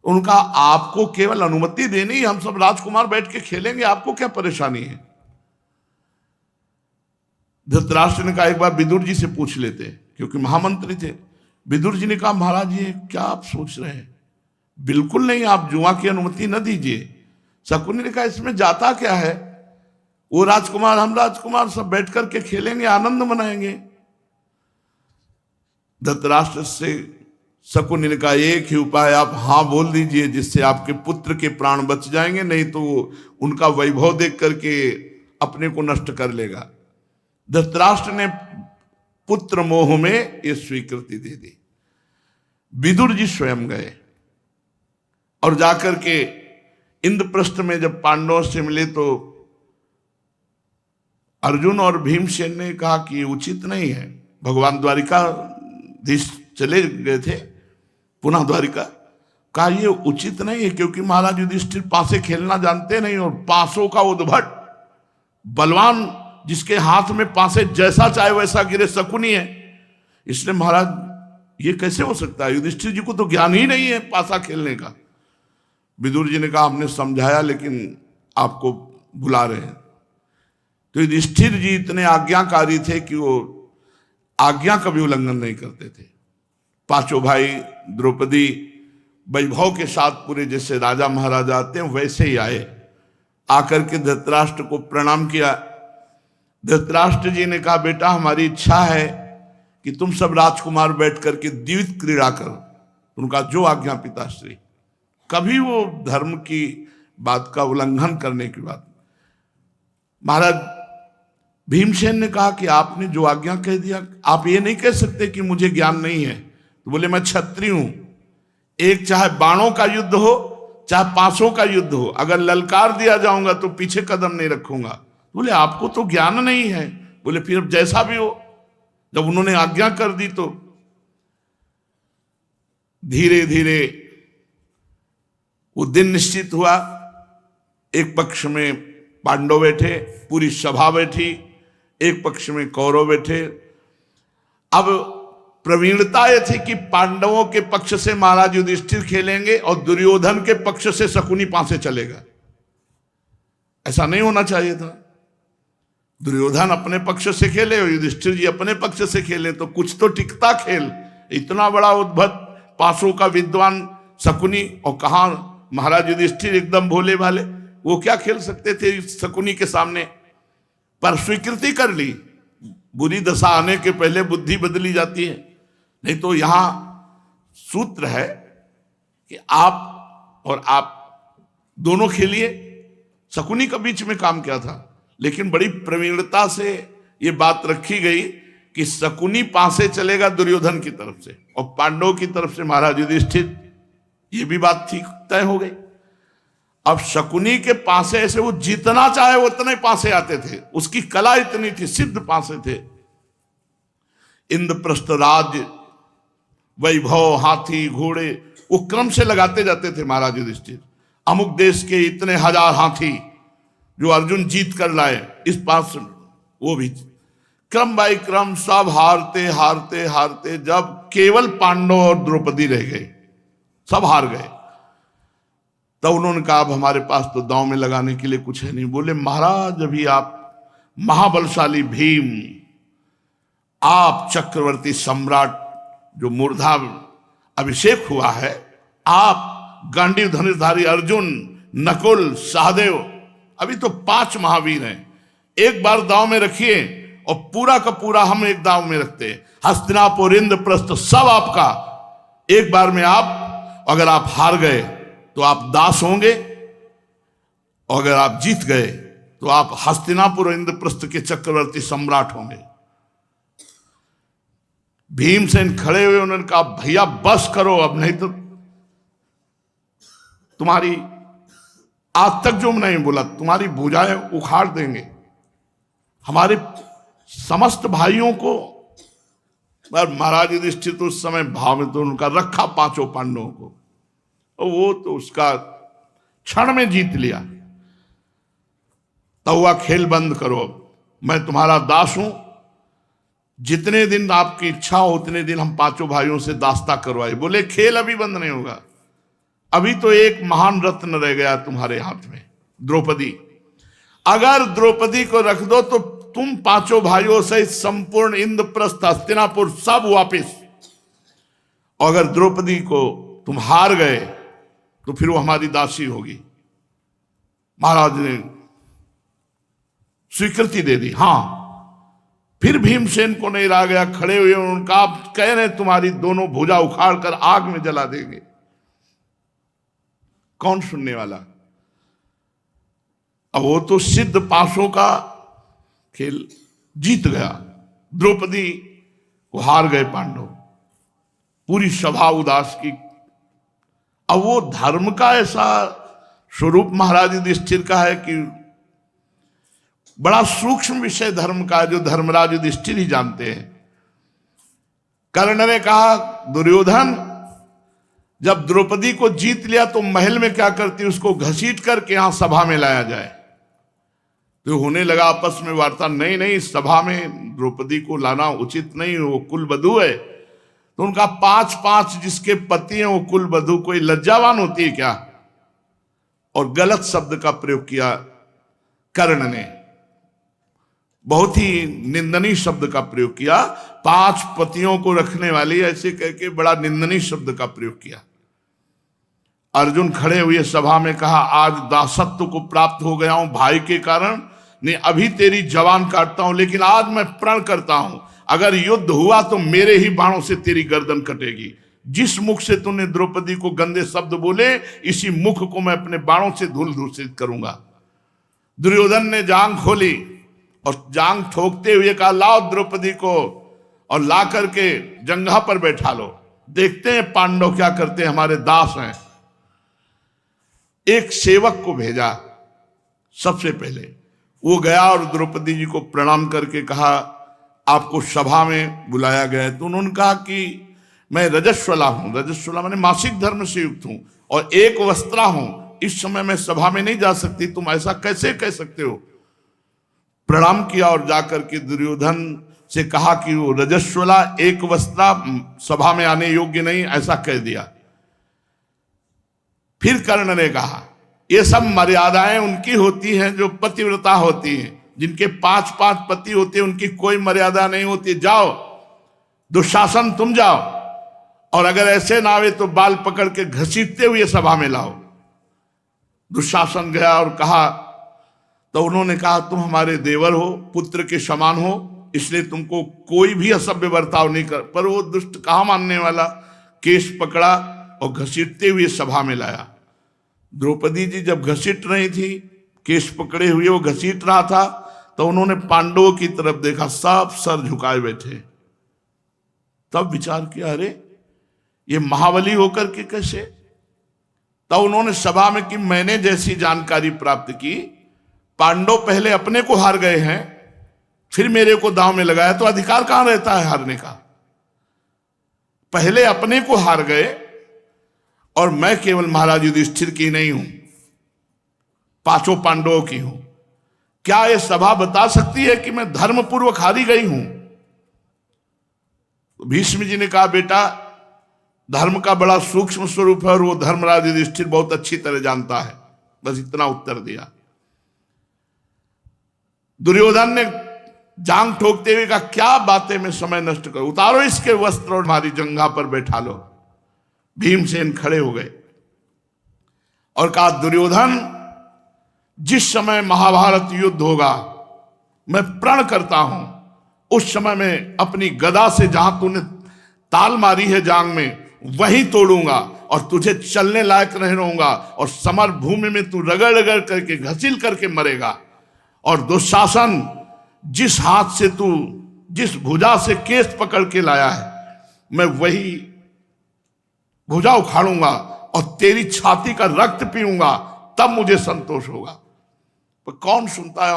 उनका आपको केवल अनुमति देनी, हम सब राजकुमार बैठ के खेलेंगे, आपको क्या परेशानी है? धृतराष्ट्र ने कहा एक बार विदुर जी से पूछ लेते, क्योंकि महामंत्री थे। विदुर जी ने कहा महाराज ये क्या आप सोच रहे हैं? बिल्कुल नहीं, आप जुआ की अनुमति न दीजिए। शकुनी ने कहा इसमें जाता क्या है? वो राजकुमार, हम राजकुमार सब बैठ करके खेलेंगे, आनंद मनाएंगे। धृतराष्ट्र से शकुनी ने कहा एक ही उपाय, आप हाँ बोल दीजिए, जिससे आपके पुत्र के प्राण बच जाएंगे, नहीं तो उनका वैभव देख करके अपने को नष्ट कर लेगा। धृतराष्ट्र ने पुत्र मोह में ये स्वीकृति दे दी। विदुर जी स्वयं गए और जाकर के इंद्रप्रस्थ में जब पांडवों से मिले तो अर्जुन और भीमसेन ने कहा कि उचित नहीं है। भगवान द्वारिकाधीश चले गए थे पुनः द्वारिका। कहा ये उचित नहीं है, क्योंकि महाराज युधिष्ठिर पासे खेलना जानते नहीं, और पासों का उद्भट बलवान जिसके हाथ में पासे जैसा चाहे वैसा गिरे शकुनी है। इसलिए महाराज ये कैसे हो सकता है? युधिष्ठिर जी को तो ज्ञान ही नहीं है पासा खेलने का। विदुर जी ने कहा हमने समझाया लेकिन आपको बुला रहे हैं। तो युधिष्ठिर जी इतने आज्ञाकारी थे कि वो आज्ञा कभी उल्लंघन नहीं करते थे। पांचों भाई द्रौपदी वैभव के साथ पूरे जैसे राजा महाराजा आते हैं वैसे ही आए। आकर के धृतराष्ट्र को प्रणाम किया। धृतराष्ट्र जी ने कहा बेटा हमारी इच्छा है कि तुम सब राजकुमार बैठ करके द्वित क्रीड़ा करो। उनका जो आज्ञा पिताश्री। कभी वो धर्म की बात का उल्लंघन करने की बात। महाराज भीमसेन ने कहा कि आपने जो आज्ञा कह दिया, आप ये नहीं कह सकते कि मुझे ज्ञान नहीं है। तो बोले मैं क्षत्रिय हूं, एक चाहे बाणों का युद्ध हो चाहे पासों का युद्ध हो, अगर ललकार दिया जाऊंगा तो पीछे कदम नहीं रखूंगा। बोले आपको तो ज्ञान नहीं है। बोले फिर जैसा भी हो। जब उन्होंने आज्ञा कर दी तो धीरे धीरे वो दिन निश्चित हुआ। एक पक्ष में पांडव बैठे, पूरी सभा बैठी, एक पक्ष में कौरव बैठे। अब प्रवीणता यह थी कि पांडवों के पक्ष से महाराज युधिष्ठिर खेलेंगे और दुर्योधन के पक्ष से शकुनी पासे चलेगा। ऐसा नहीं होना चाहिए था। दुर्योधन अपने पक्ष से खेले और युधिष्ठिर जी अपने पक्ष से खेले तो कुछ तो टिकता खेल। इतना बड़ा उद्भट पासों का विद्वान शकुनी, और कहा महाराज युधिष्ठिर एकदम भोले भाले, वो क्या खेल सकते थे शकुनी के सामने। पर स्वीकृति कर ली। बुरी दशा आने के पहले बुद्धि बदली जाती है। नहीं तो यहां सूत्र है कि आप और आप दोनों खेलिए। शकुनी का बीच में काम क्या था, लेकिन बड़ी प्रवीणता से यह बात रखी गई कि शकुनी पासे चलेगा दुर्योधन की तरफ से और पांडवों की तरफ से महाराज युधिष्ठिर। ये भी बात ठीक तय हो गई। अब शकुनी के पासे ऐसे वो जितना चाहे उतने पासे आते थे, उसकी कला इतनी थी, सिद्ध पासे थे। इंद्रप्रस्थ राज्य वैभव, हाथी घोड़े वो क्रम से लगाते जाते थे महाराज युधिष्ठिर। अमुक देश के इतने हजार हाथी जो अर्जुन जीत कर लाए, इस पास वो भी क्रम बाई क्रम सब हारते हारते हारते जब केवल पांडव और द्रौपदी रह गए, सब हार गए, तब उन्होंने कहा अब हमारे पास तो दांव में लगाने के लिए कुछ है नहीं। बोले महाराज अभी आप महाबलशाली भीम, आप चक्रवर्ती सम्राट जो मूर्धा अभिषेक हुआ है, आप गांडीव धनुर्धारी अर्जुन, नकुल, सहदेव, अभी तो 5 महावीर हैं, एक बार दांव में रखिए और पूरा का पूरा हम एक दांव में रखते हैं। हस्तिनापुर, इंद्रप्रस्थ सब आपका, एक बार में आप, अगर आप हार गए तो आप दास होंगे, और अगर आप जीत गए तो आप हस्तिनापुर और इंद्रप्रस्थ के चक्रवर्ती सम्राट होंगे। भीमसेन खड़े हुए, उन्होंने कहा भैया बस करो अब, नहीं तो तुम्हारी, आज तक जो नहीं बोला, तुम्हारी भुजाएं उखाड़ देंगे। हमारे समस्त भाइयों को, महाराज युधिष्ठिर तो उस समय भाव में तो उनका रखा 5 पांडवों को, और वो तो उसका क्षण में जीत लिया। तो हुआ खेल बंद करो, मैं तुम्हारा दास हूं, जितने दिन आपकी इच्छा हो उतने दिन हम 5 भाइयों से दास्ता करवाए। बोले खेल अभी बंद नहीं होगा, अभी तो एक महान रत्न रह गया तुम्हारे हाथ में, द्रौपदी। अगर द्रौपदी को रख दो तो तुम 5 भाइयों सहित संपूर्ण इंद्रप्रस्थ, हस्तिनापुर सब वापिस, और अगर द्रौपदी को तुम हार गए तो फिर वो हमारी दासी होगी। महाराज ने स्वीकृति दे दी। हां, फिर भीमसेन को नहीं रहा गया, खड़े हुए उनका, आप कह रहे तुम्हारी दोनों भुजा उखाड़ कर आग में जला देंगे, कौन सुनने वाला। अब वो तो सिद्ध पासों का खेल जीत गया, द्रौपदी को हार गए पांडव, पूरी सभा उदास की। अब वो धर्म का ऐसा स्वरूप महाराज युधिष्ठिर का है कि बड़ा सूक्ष्म विषय धर्म का, जो धर्मराज युधिष्ठिर ही जानते हैं। कर्ण ने कहा दुर्योधन जब द्रौपदी को जीत लिया तो महल में क्या करती, उसको घसीट करके यहां सभा में लाया जाए। तो होने लगा आपस में वार्ता, नहीं नहीं सभा में द्रौपदी को लाना उचित नहीं, वो कुलवधू है। तो उनका 5 जिसके पति हैं वो कुलवधू कोई लज्जावान होती है क्या। और गलत शब्द का प्रयोग किया कर्ण ने, बहुत ही निंदनीय शब्द का प्रयोग किया। 5 पतियों को रखने वाली ऐसे करके बड़ा निंदनीय शब्द का प्रयोग किया। अर्जुन खड़े हुए सभा में कहा आज दासत्व को प्राप्त हो गया हूं भाई के कारण, नहीं अभी तेरी जवान काटता हूं, लेकिन आज मैं प्रण करता हूं अगर युद्ध हुआ तो मेरे ही बाणों से तेरी गर्दन कटेगी। जिस मुख से तूने द्रौपदी को गंदे शब्द बोले, इसी मुख को मैं अपने बाणों से धूल दूषित करूंगा। दुर्योधन ने जांग खोली और जांग ठोकते हुए कहा लाओ द्रौपदी को और ला करके जंघा पर बैठा लो, देखते हैं पांडव क्या करते हैं, हमारे दास हैं। एक सेवक को भेजा, सबसे पहले वो गया और द्रौपदी जी को प्रणाम करके कहा आपको सभा में बुलाया गया है। तो उन्होंने कहा कि मैं रजस्वला हूं, रजस्वला मैंने मासिक धर्म से युक्त हूं और एक वस्त्रा हूं, इस समय मैं सभा में नहीं जा सकती, तुम ऐसा कैसे कह सकते हो। प्रणाम किया और जाकर के दुर्योधन से कहा कि वो रजस्वला एक वस्त्रा सभा में आने योग्य नहीं, ऐसा कह दिया। फिर कर्ण ने कहा ये सब मर्यादाएं उनकी होती हैं जो पतिव्रता होती हैं, जिनके 5 पति होते हैं उनकी कोई मर्यादा नहीं होती। जाओ दुशासन तुम जाओ, और अगर ऐसे ना आवे तो बाल पकड़ के घसीटते हुए सभा में लाओ। दुशासन गया और कहा, तो उन्होंने कहा तुम हमारे देवर हो, पुत्र के समान हो, इसलिए तुमको कोई भी असभ्य बर्ताव नहीं कर। पर वो दुष्ट कहाँ मानने वाला, केश पकड़ा और घसीटते हुए सभा में लाया। द्रौपदी जी जब घसीट रही थी, केश पकड़े हुए वो घसीट रहा था, तो उन्होंने पांडवों की तरफ देखा, सब सर झुकाए बैठे। तब विचार किया अरे ये महाबली होकर के कैसे। तब उन्होंने सभा में कि मैंने जैसी जानकारी प्राप्त की, पांडव पहले अपने को हार गए हैं, फिर मेरे को दांव में लगाया, तो अधिकार कहां रहता है हारने का। पहले अपने को हार गए, और मैं केवल महाराज युधिष्ठिर की नहीं हूं, 5 पांडवों की हूं। क्या यह सभा बता सकती है कि मैं धर्मपूर्वक हारी गई हूं? तो भीष्म जी ने कहा, बेटा धर्म का बड़ा सूक्ष्म स्वरूप है और वो धर्मराज युधिष्ठिर बहुत अच्छी तरह जानता है। बस इतना उत्तर दिया। दुर्योधन ने जांग ठोकते हुए कहा, क्या बातें में समय नष्ट करो, उतारो इसके वस्त्र और हमारी जंघा पर बैठा लो। भीमसेन खड़े हो गए और कहा, दुर्योधन जिस समय महाभारत युद्ध होगा मैं प्रण करता हूं उस समय में अपनी गदा से जहां तूने ताल मारी है जांग में वहीं तोड़ूंगा और तुझे चलने लायक नहीं रहूंगा और समर भूमि में तू रगड़ रगड़ करके घसील करके मरेगा। और दुशासन जिस हाथ से तू जिस भुजा से केस पकड़ के लाया है मैं वही भुजा उखाड़ूंगा और तेरी छाती का रक्त पीऊंगा, तब मुझे संतोष होगा। पर कौन सुनता है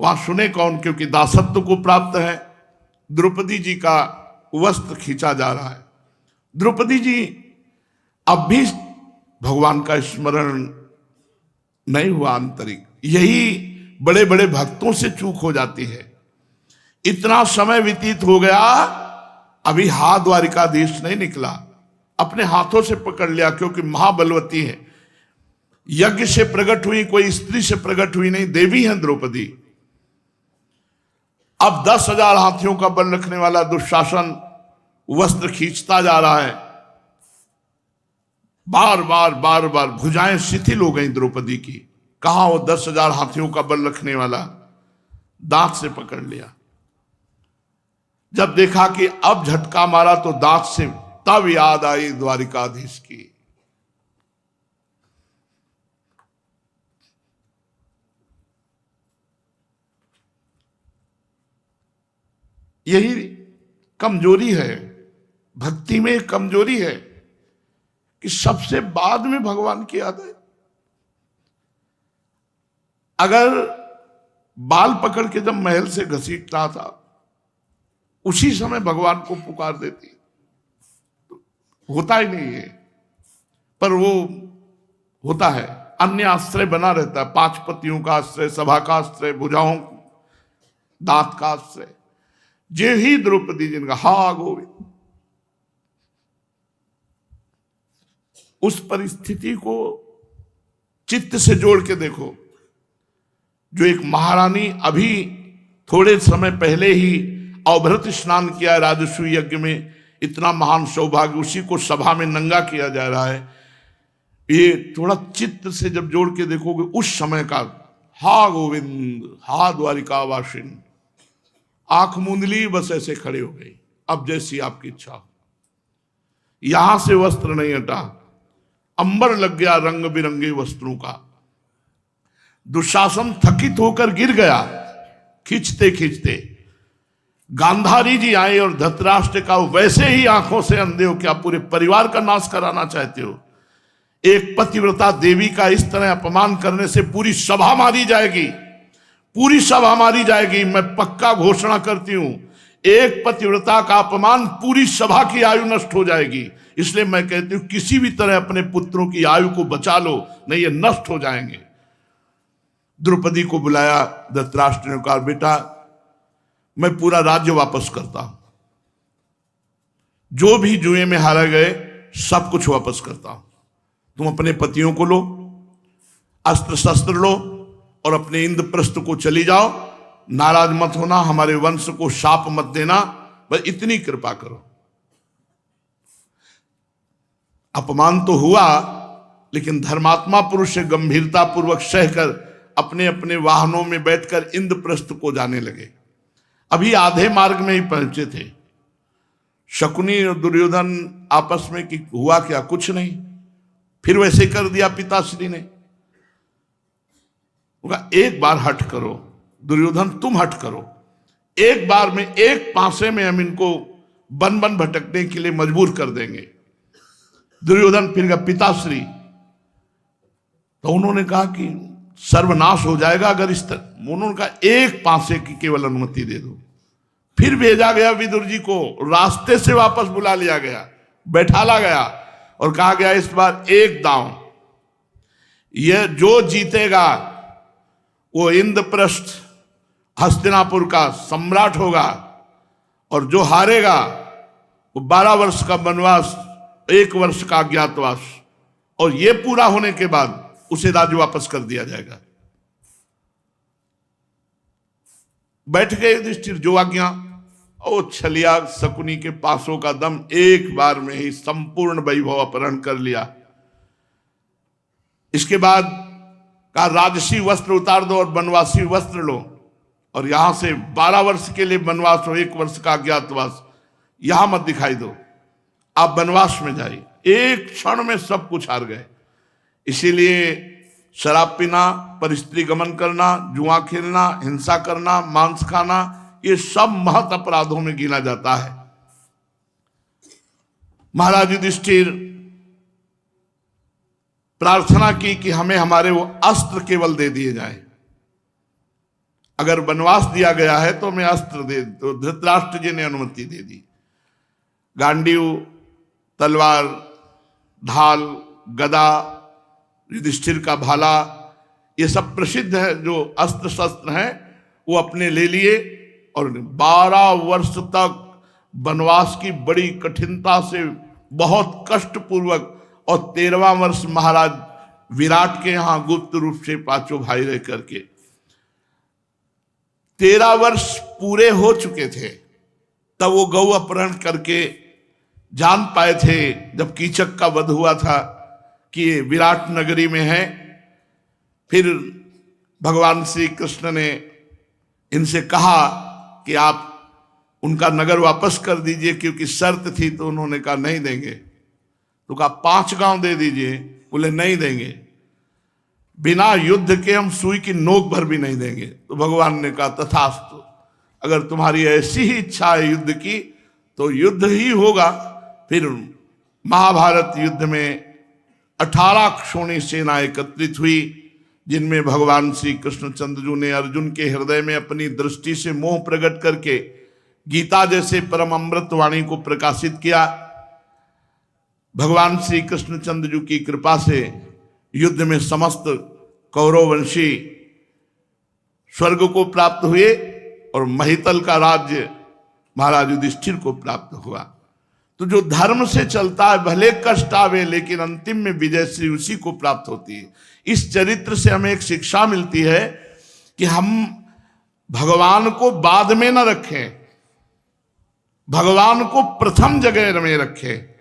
वहां सुने कौन, क्योंकि दासत्व को प्राप्त है। द्रौपदी जी का वस्त्र खींचा जा रहा है। द्रौपदी जी अब भी भगवान का स्मरण नहीं हुआ आंतरिक। यही बड़े बड़े भक्तों से चूक हो जाती है। इतना समय व्यतीत हो गया, अभी हाथ द्वारिकाधीश नहीं निकला, अपने हाथों से पकड़ लिया, क्योंकि महाबलवती है। यज्ञ से प्रकट हुई, कोई स्त्री से प्रकट हुई नहीं, देवी है द्रौपदी। अब 10,000 हाथियों का बल रखने वाला दुशासन वस्त्र खींचता जा रहा है। बार बार भुजाएं शिथिल हो गई द्रौपदी की। कहां वो 10,000 हाथियों का बल रखने वाला, दांत से पकड़ लिया। जब देखा कि अब झटका मारा तो दांत से, तब याद आई द्वारिकाधीश की। यही कमजोरी है, भक्ति में कमजोरी है कि सबसे बाद में भगवान की याद है। अगर बाल पकड़ के जब महल से घसीट रहा था उसी समय भगवान को पुकार देती, होता ही नहीं है। पर वो होता है, अन्य आश्रय बना रहता है। 5 पतियों का आश्रय, सभा का आश्रय, भुजाओं दांत का आश्रय। जे ही द्रौपदी जी ने हा गोविंद, उस परिस्थिति को चित्त से जोड़ के देखो। जो एक महारानी अभी थोड़े समय पहले ही अवभृत स्नान किया राजस्व यज्ञ में, इतना महान सौभाग्य, उसी को सभा में नंगा किया जा रहा है। ये थोड़ा चित्त से जब जोड़ के देखोगे उस समय का, हा गोविंद हा द्वारिकावासिन, आंख मूंद ली, बस ऐसे खड़े हो गई, अब जैसी आपकी इच्छा हो। यहां से वस्त्र नहीं हटा, अंबर लग गया रंग बिरंगे वस्त्रों का। दुशासन थकित होकर गिर गया खींचते खींचते। गांधारी जी आए और धृतराष्ट्र का वैसे ही आंखों से अंधे हो, क्या पूरे परिवार का नाश कराना चाहते हो? एक पतिव्रता देवी का इस तरह अपमान करने से पूरी सभा मारी जाएगी, पूरी सभा मारी जाएगी। मैं पक्का घोषणा करती हूं, एक पतिव्रता का अपमान पूरी सभा की आयु नष्ट हो जाएगी। इसलिए मैं कहती हूं किसी भी तरह अपने पुत्रों की आयु को बचा लो, नहीं ये नष्ट हो जाएंगे। द्रौपदी को बुलाया धृतराष्ट्र ने, कहा बेटा मैं पूरा राज्य वापस करता हूं, जो भी जुए में हारे गए सब कुछ वापस करता हूं। तुम अपने पतियों को लो, अस्त्र शस्त्र लो और अपने इंद्रप्रस्थ को चली जाओ। नाराज मत होना, हमारे वंश को शाप मत देना, बस इतनी कृपा करो। अपमान तो हुआ, लेकिन धर्मात्मा पुरुष से गंभीरता पूर्वक सहकर अपने अपने वाहनों में बैठकर इंद्रप्रस्थ को जाने लगे। अभी आधे मार्ग में ही पहुंचे थे। शकुनी और दुर्योधन आपस में कि हुआ क्या, कुछ नहीं। फिर वैसे कर दिया पिताश्री ने, एक बार हट करो दुर्योधन, तुम हट करो, एक बार में एक पासे में हम इनको बन बन भटकने के लिए मजबूर कर देंगे। दुर्योधन फिर कहा पिताश्री, तो उन्होंने कहा कि सर्वनाश हो जाएगा अगर इस तरह। उन्होंने कहा एक पासे की केवल अनुमति दे दो। फिर भेजा गया विदुर जी को, रास्ते से वापस बुला लिया गया, बैठाला गया और कहा गया इस बार एक दांव, यह जो जीतेगा वो इंद्रप्रस्थ हस्तिनापुर का सम्राट होगा, और जो हारेगा वो 12 वर्ष का वनवास, 1 वर्ष का अज्ञातवास, और ये पूरा होने के बाद उसे राज्य वापस कर दिया जाएगा। बैठ गए युधिष्ठिर, जो आज्ञा। ओ छलिया शकुनी के पासों का दम, एक बार में ही संपूर्ण वैभव अपहरण कर लिया। इसके बाद कहा राजसी वस्त्र उतार दो और वनवासी वस्त्र लो, और यहां से 12 वर्ष के लिए वनवास हो, 1 वर्ष का अज्ञातवास, यहां मत दिखाई दो, आप वनवास में जाइए। एक क्षण में सब कुछ हार गए। इसीलिए शराब पीना, परस्त्री गमन करना, जुआ खेलना, हिंसा करना, मांस खाना, ये सब महत अपराधों में गिना जाता है। महाराज युधिष्ठिर प्रार्थना की कि हमें हमारे वो अस्त्र केवल दे दिए जाए। अगर वनवास दिया गया है तो हमें अस्त्र दे। तो धृतराष्ट्र जी ने अनुमति दे दी। गांडीव, तलवार, ढाल, गदा, युधिष्ठिर का भाला, ये सब प्रसिद्ध है जो अस्त्र शस्त्र हैं, वो अपने ले लिए, और 12 वर्ष तक वनवास की बड़ी कठिनता से, बहुत कष्टपूर्वक, और 13वां वर्ष महाराज विराट के यहां गुप्त रूप से 5 भाई रह करके 13 वर्ष पूरे हो चुके थे, तब वो गौ अपहरण करके जान पाए थे, जब कीचक का वध हुआ था, कि ये विराट नगरी में है। फिर भगवान श्री कृष्ण ने इनसे कहा कि आप उनका नगर वापस कर दीजिए, क्योंकि शर्त थी। तो उन्होंने कहा नहीं देंगे। तो कहा 5 गांव दे दीजिए। बोले नहीं देंगे, बिना युद्ध के हम सुई की नोक भर भी नहीं देंगे। तो भगवान ने कहा तथास्तु, अगर तुम्हारी ऐसी ही इच्छा है युद्ध की तो युद्ध ही होगा। फिर महाभारत युद्ध में 18 क्षोणी सेना एकत्रित हुई, जिनमें भगवान श्री कृष्णचंद्र ने अर्जुन के हृदय में अपनी दृष्टि से मोह प्रकट करके गीता जैसे परम अमृत वाणी को प्रकाशित किया। भगवान श्री कृष्णचंद्र की कृपा से युद्ध में समस्त कौरववंशी स्वर्ग को प्राप्त हुए, और महितल का राज्य महाराज युधिष्ठिर को प्राप्त हुआ। तो जो धर्म से चलता है, भले कष्ट आवे, लेकिन अंतिम में विजय श्री उसी को प्राप्त होती है। इस चरित्र से हमें एक शिक्षा मिलती है कि हम भगवान को बाद में न रखें, भगवान को प्रथम जगह में रखें।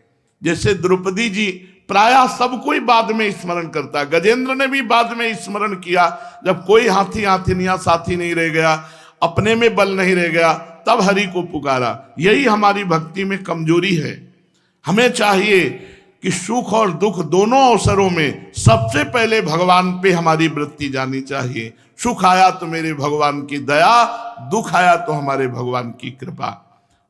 जैसे द्रौपदी जी प्रायः सब कोई बाद में स्मरण करता है, गजेंद्र ने भी बाद में स्मरण किया, जब कोई हाथी हाथिनिया साथी नहीं रह गया, अपने में बल नहीं रह गया, तब हरि को पुकारा। यही हमारी भक्ति में कमजोरी है। हमें चाहिए कि सुख और दुख दोनों अवसरों में सबसे पहले भगवान पे हमारी वृत्ति जानी चाहिए। सुख आया तो मेरे भगवान की दया, दुख आया तो हमारे भगवान की कृपा।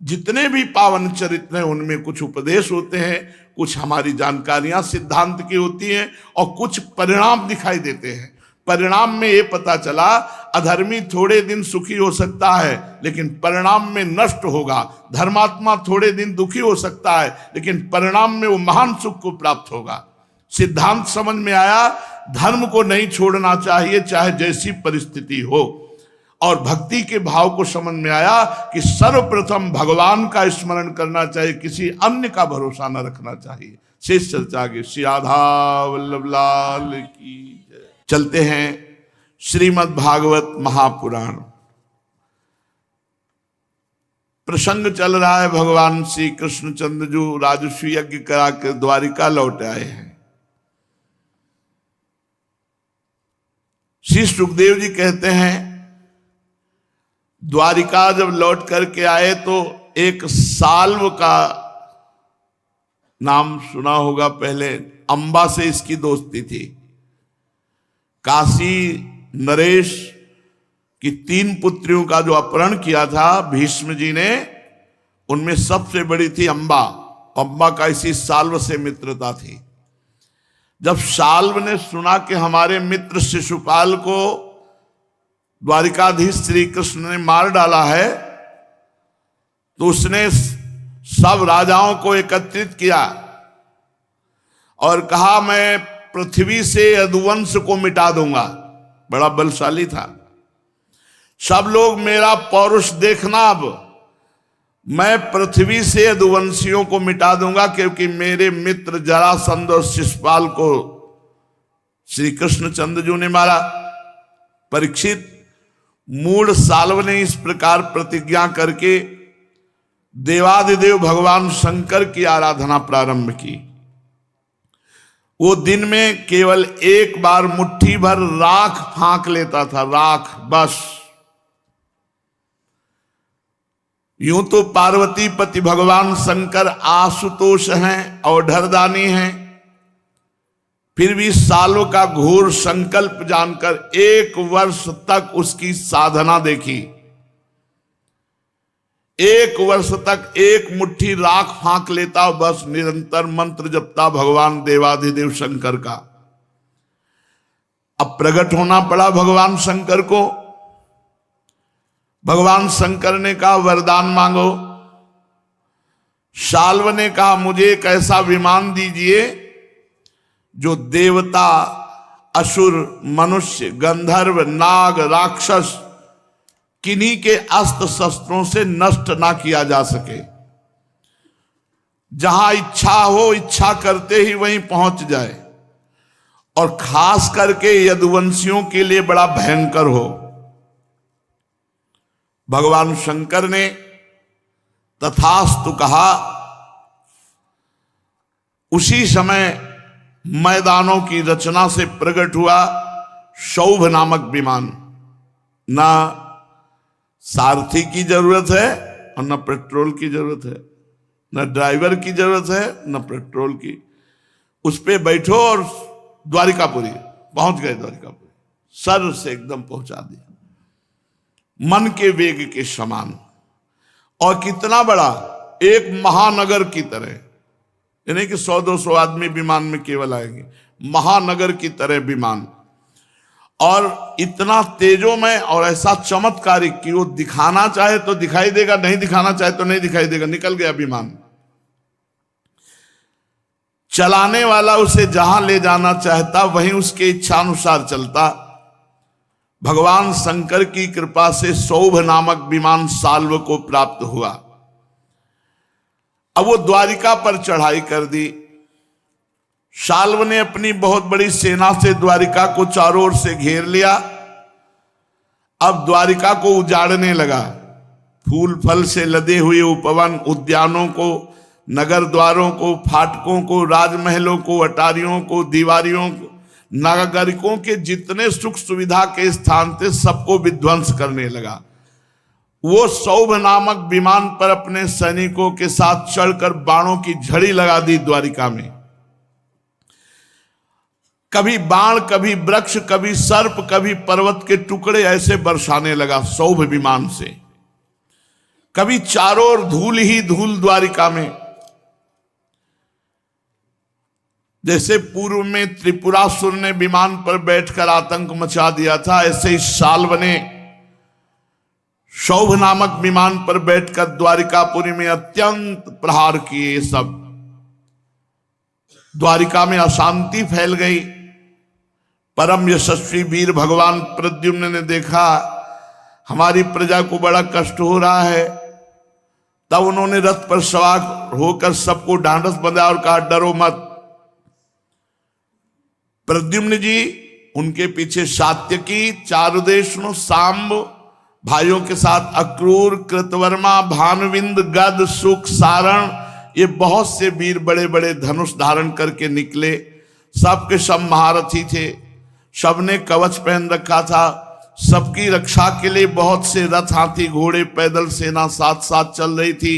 जितने भी पावन चरित्र हैं उनमें कुछ उपदेश होते हैं, कुछ हमारी जानकारियां सिद्धांत की होती हैं, और कुछ परिणाम दिखाई देते हैं। परिणाम में ये पता चला अधर्मी थोड़े दिन सुखी हो सकता है, लेकिन परिणाम में नष्ट होगा। धर्मात्मा थोड़े दिन दुखी हो सकता है, लेकिन परिणाम में वो महान सुख को प्राप्त होगा। सिद्धांत समझ में आया, धर्म को नहीं छोड़ना चाहिए चाहे जैसी परिस्थिति हो। और भक्ति के भाव को समझ में आया कि सर्वप्रथम भगवान का स्मरण करना चाहिए, किसी अन्य का भरोसा न रखना चाहिए। शेष चर्चा के श्री राधा वल्लभ लाल की जय। चलते हैं श्रीमद् भागवत महापुराण। प्रसंग चल रहा है, भगवान श्री कृष्णचंद्र जो राजस्व यज्ञ करा कर द्वारिका लौट आए हैं। श्री सुखदेव जी कहते हैं, द्वारिका जब लौट करके आए तो एक साल्व का नाम सुना होगा, पहले अंबा से इसकी दोस्ती थी। काशी नरेश की 3 पुत्रियों का जो अपहरण किया था भीष्म जी ने, उनमें सबसे बड़ी थी अंबा। अंबा का इसी साल्व से मित्रता थी। जब साल्व ने सुना कि हमारे मित्र शिशुपाल को द्वारिकाधीश श्री कृष्ण ने मार डाला है, तो उसने सब राजाओं को एकत्रित किया और कहा मैं पृथ्वी से यदुवंश को मिटा दूंगा। बड़ा बलशाली था। सब लोग मेरा पौरुष देखना, अब मैं पृथ्वी से यदुवंशियों को मिटा दूंगा, क्योंकि मेरे मित्र जरासंध और शिशुपाल को श्री कृष्णचंद्र जी ने मारा। परीक्षित, मूढ़ साल्व ने इस प्रकार प्रतिज्ञा करके देवादिदेव भगवान शंकर की आराधना प्रारंभ की। वो दिन में केवल एक बार मुट्ठी भर राख फांक लेता था, राख बस। यूं तो पार्वती पति भगवान शंकर आशुतोष हैं और ढरदानी हैं, फिर भी सालों का घोर संकल्प जानकर 1 वर्ष तक उसकी साधना देखी। 1 वर्ष तक एक मुट्ठी राख फांक लेता, बस निरंतर मंत्र जपता भगवान देवाधिदेव शंकर का। अब प्रकट होना पड़ा भगवान शंकर को। भगवान शंकर ने कहा वरदान मांगो। शाल्व ने कहा मुझे एक ऐसा विमान दीजिए जो देवता, असुर, मनुष्य, गंधर्व, नाग, राक्षस किन्हीं के अस्त्र शस्त्रों से नष्ट ना किया जा सके। जहां इच्छा हो, इच्छा करते ही वहीं पहुंच जाए, और खास करके यदुवंशियों के लिए बड़ा भयंकर हो। भगवान शंकर ने तथास्तु कहा। उसी समय मैदानों की रचना से प्रकट हुआ शौभ नामक विमान। ना सारथी की जरूरत है और न पेट्रोल की जरूरत है, न ड्राइवर की जरूरत है, न पेट्रोल की। उस पे बैठो और द्वारिकापुरी पहुंच गए। द्वारिकापुरी सर से एकदम पहुंचा दिया, मन के वेग के समान। और कितना बड़ा, एक महानगर की तरह, यानी कि 100-200 आदमी विमान में केवल आएंगे, महानगर की तरह विमान। और इतना तेजोमय और ऐसा चमत्कारिक कि वो दिखाना चाहे तो दिखाई देगा, नहीं दिखाना चाहे तो नहीं दिखाई देगा। निकल गया विमान। चलाने वाला उसे जहां ले जाना चाहता वहीं उसके इच्छानुसार चलता। भगवान शंकर की कृपा से शौभ नामक विमान साल्व को प्राप्त हुआ। अब वो द्वारिका पर चढ़ाई कर दी। शाल्व ने अपनी बहुत बड़ी सेना से द्वारिका को चारों ओर से घेर लिया। अब द्वारिका को उजाड़ने लगा। फूल फल से लदे हुए उपवन, उद्यानों को, नगर द्वारों को, फाटकों को, राजमहलों को, अटारियों को, दीवारियों को, नागरिकों के जितने सुख सुविधा के स्थान थे सबको विध्वंस करने लगा। वो शौभ नामक विमान पर अपने सैनिकों के साथ चढ़कर बाणों की झड़ी लगा दी द्वारिका में। कभी बाण, कभी वृक्ष, कभी सर्प, कभी पर्वत के टुकड़े ऐसे बरसाने लगा शौभ विमान से। कभी चारों ओर धूल ही धूल द्वारिका में। जैसे पूर्व में त्रिपुरासुर ने विमान पर बैठकर आतंक मचा दिया था, ऐसे ही शाल्व ने शौभ नामक विमान पर बैठकर द्वारिकापुरी में अत्यंत प्रहार किए। सब द्वारिका में अशांति फैल गई। परम यशस्वी वीर भगवान प्रद्युम्न ने देखा हमारी प्रजा को बड़ा कष्ट हो रहा है। तब उन्होंने रथ पर सवार होकर सबको ढांढस बंधा और कहा डरो मत। प्रद्युम्न जी, उनके पीछे सात्यकी, चारुदेशनु, सांब भाइयों के साथ अक्रूर, कृतवर्मा, भानुविंद, गद, सुख, सारण, ये बहुत से वीर बड़े बड़े धनुष धारण करके निकले। सबके सब महारथी थे, सबने कवच पहन रखा था। सबकी रक्षा के लिए बहुत से रथ, हाथी, घोड़े, पैदल सेना साथ साथ चल रही थी।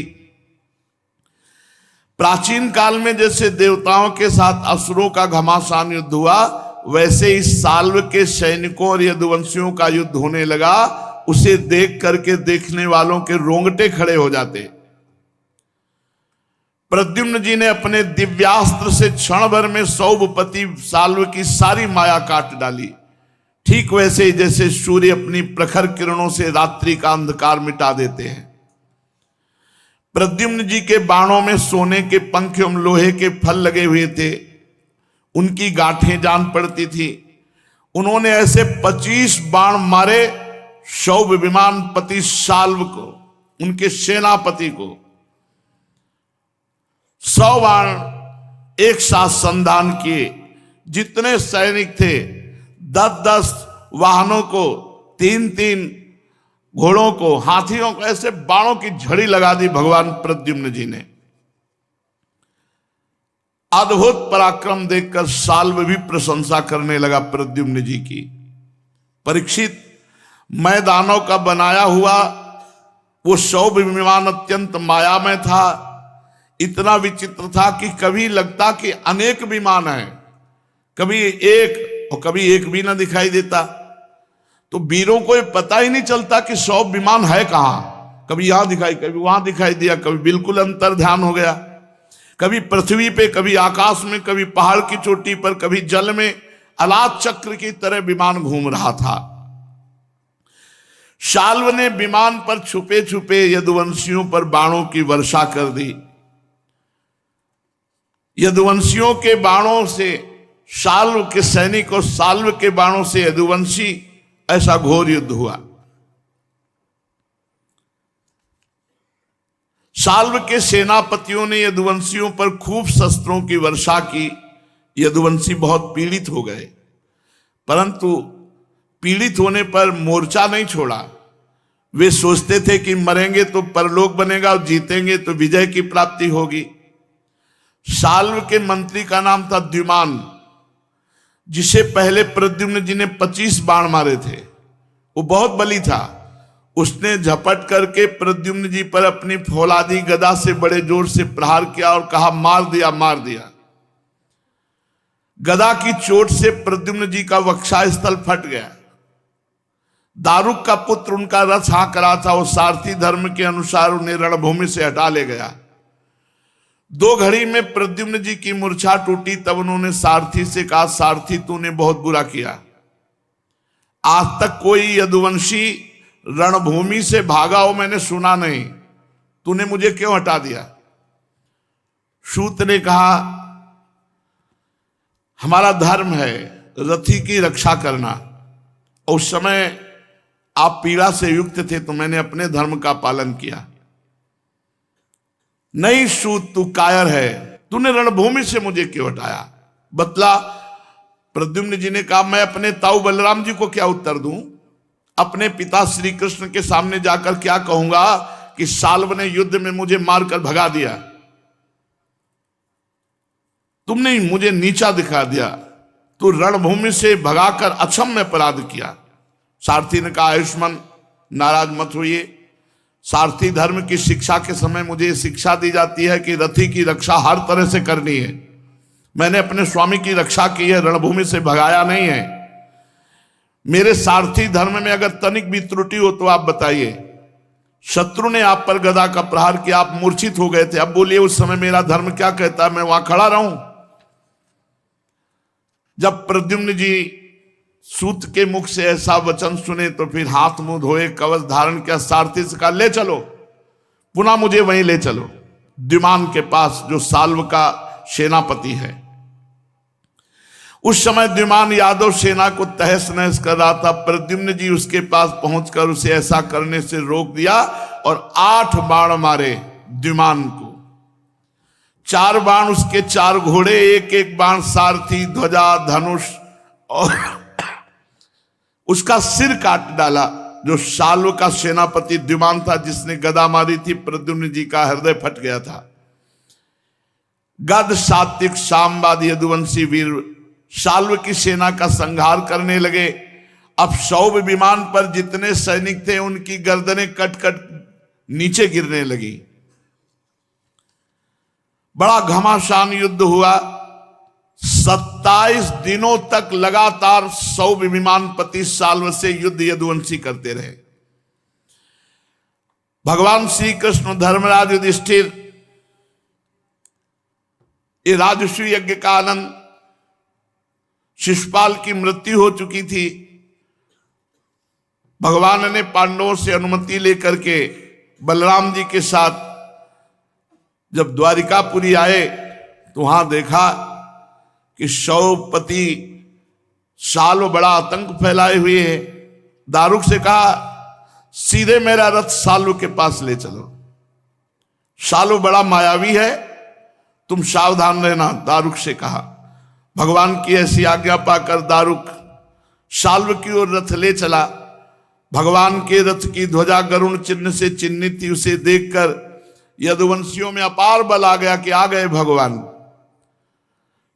प्राचीन काल में जैसे देवताओं के साथ असुरों का घमासान युद्ध हुआ, वैसे इस साल्व के सैनिकों और यदुवंशियों का युद्ध होने लगा। उसे देख करके देखने वालों के रोंगटे खड़े हो जाते। प्रद्युम्न जी ने अपने दिव्यास्त्र से क्षण भर में सौभपति साल्व की सारी माया काट डाली। ठीक वैसे ही जैसे सूर्य अपनी प्रखर किरणों से रात्रि का अंधकार मिटा देते हैं। प्रद्युम्न जी के बाणों में सोने के पंख एवं लोहे के फल लगे हुए थे। उनकी गांठें जान पड़ती थी। उन्होंने ऐसे 25 बाण मारे शौभ विमान पति साल्व को, उनके सेनापति को। 100 बाण एक साथ संधान किए। जितने सैनिक थे 10-10 वाहनों को, 3-3 घोड़ों को, हाथियों को, ऐसे बाणों की झड़ी लगा दी भगवान प्रद्युम्न जी ने। अद्भुत पराक्रम देखकर साल्व भी प्रशंसा करने लगा प्रद्युम्न जी की। परीक्षित, मैदानों का बनाया हुआ वो शौभ विमान अत्यंत मायामय था। इतना विचित्र था कि कभी लगता कि अनेक विमान हैं, कभी एक और कभी एक भी ना दिखाई देता। तो वीरों को ये पता ही नहीं चलता कि शौभ विमान है कहां। कभी यहां दिखाई, कभी वहां दिखाई दिया, कभी बिल्कुल अंतर ध्यान हो गया। कभी पृथ्वी पे, कभी आकाश में, कभी पहाड़ की चोटी पर, कभी जल में अलाद चक्र की तरह विमान घूम रहा था। शाल्व ने विमान पर छुपे छुपे यदुवंशियों पर बाणों की वर्षा कर दी। यदुवंशियों के बाणों से शाल्व के सैनिक और शाल्व के बाणों से यदुवंशी, ऐसा घोर युद्ध हुआ। शाल्व के सेनापतियों ने यदुवंशियों पर खूब शस्त्रों की वर्षा की। यदुवंशी बहुत पीड़ित हो गए, परंतु पीड़ित होने पर मोर्चा नहीं छोड़ा। वे सोचते थे कि मरेंगे तो परलोक बनेगा और जीतेंगे तो विजय की प्राप्ति होगी। शाल्व के मंत्री का नाम था द्युमान, जिसे पहले प्रद्युम्न जी ने 25 बाण मारे थे। वो बहुत बली था। उसने झपट करके प्रद्युम्न जी पर अपनी फौलादी गदा से बड़े जोर से प्रहार किया और कहा, मार दिया, मार दिया। गदा की चोट से प्रद्युम्न जी का वक्षस्थल फट गया। दारुक का पुत्र उनका रथ हाँक रहा था, वो सारथी धर्म के अनुसार उन्हें रणभूमि से हटा ले गया। 2 घड़ी में प्रद्युम्न जी की मूर्छा टूटी। तब उन्होंने सारथी से कहा, सारथी तूने बहुत बुरा किया। आज तक कोई यदुवंशी रणभूमि से भागा हो मैंने सुना नहीं, तूने मुझे क्यों हटा दिया। सूत ने कहा, हमारा धर्म है रथी की रक्षा करना। उस समय आप पीड़ा से युक्त थे तो मैंने अपने धर्म का पालन किया। नहीं सूत, तू कायर है, तूने रणभूमि से मुझे क्यों हटाया, बतला। प्रद्युम्न जी ने कहा, मैं अपने ताऊ बलराम जी को क्या उत्तर दूं, अपने पिता श्री कृष्ण के सामने जाकर क्या कहूंगा कि शाल्व ने युद्ध में मुझे मारकर भगा दिया, तुमने ही मुझे नीचा दिखा दिया, तू रणभूमि से भगाकर अक्षम्य अपराध किया। सारथी ने कहा, आयुष्मान नाराज मत होइए। सारथी धर्म की शिक्षा के समय मुझे शिक्षा दी जाती है कि रथी की रक्षा हर तरह से करनी है। मैंने अपने स्वामी की रक्षा की है, रणभूमि से भगाया नहीं है। मेरे सारथी धर्म में अगर तनिक भी त्रुटि हो तो आप बताइए। शत्रु ने आप पर गदा का प्रहार किया, आप मूर्छित हो गए थे, अब बोलिए उस समय मेरा धर्म क्या कहता है, मैं वहां खड़ा रहूं। जब प्रद्युम्न जी सूत के मुख से ऐसा वचन सुने तो फिर हाथ मुंह धोए, कवच धारण किया, सारथी से कहा, ले चलो, पुनः मुझे वहीं ले चलो, द्युमान के पास जो शाल्व का सेनापति है। उस समय द्युमान यादव सेना को तहस नहस कर रहा था। प्रद्युम्न जी उसके पास पहुंचकर उसे ऐसा करने से रोक दिया और 8 बाण मारे द्युमान को। 4 बाण उसके 4 घोड़े, एक बाण सारथी, ध्वजा, धनुष, और उसका सिर काट डाला। जो शाल्व का सेनापति द्युमान था, जिसने गदा मारी थी, प्रद्युम्न जी का हृदय फट गया था। गद, सात्विक, सामवाद, यदुवंशी वीर शाल्व की सेना का संहार करने लगे। अब शौभ विमान पर जितने सैनिक थे उनकी गर्दनें कट कट नीचे गिरने लगी। बड़ा घमासान युद्ध हुआ। 27 दिनों तक लगातार शौभ विमान पति शाल्व से युद्ध यदुवंशी करते रहे। भगवान श्री कृष्ण, धर्मराज युधिष्ठिर, ये राजसूय यज्ञ का आनंद, शिशुपाल की मृत्यु हो चुकी थी। भगवान ने पांडवों से अनुमति लेकर के बलराम जी के साथ जब द्वारिकापुरी आए तो वहां देखा कि शौभपति साल्व बड़ा आतंक फैलाए हुए है। दारुक से कहा सीधे मेरा रथ साल्व के पास ले चलो। साल्व बड़ा मायावी है, तुम सावधान रहना, दारुक से कहा। भगवान की ऐसी आज्ञा पाकर दारुक साल्व की ओर रथ ले चला। भगवान के रथ की ध्वजा गरुण चिन्ह से चिन्हित थी। उसे देखकर यदुवंशियों में अपार बल आ गया कि आ गए भगवान।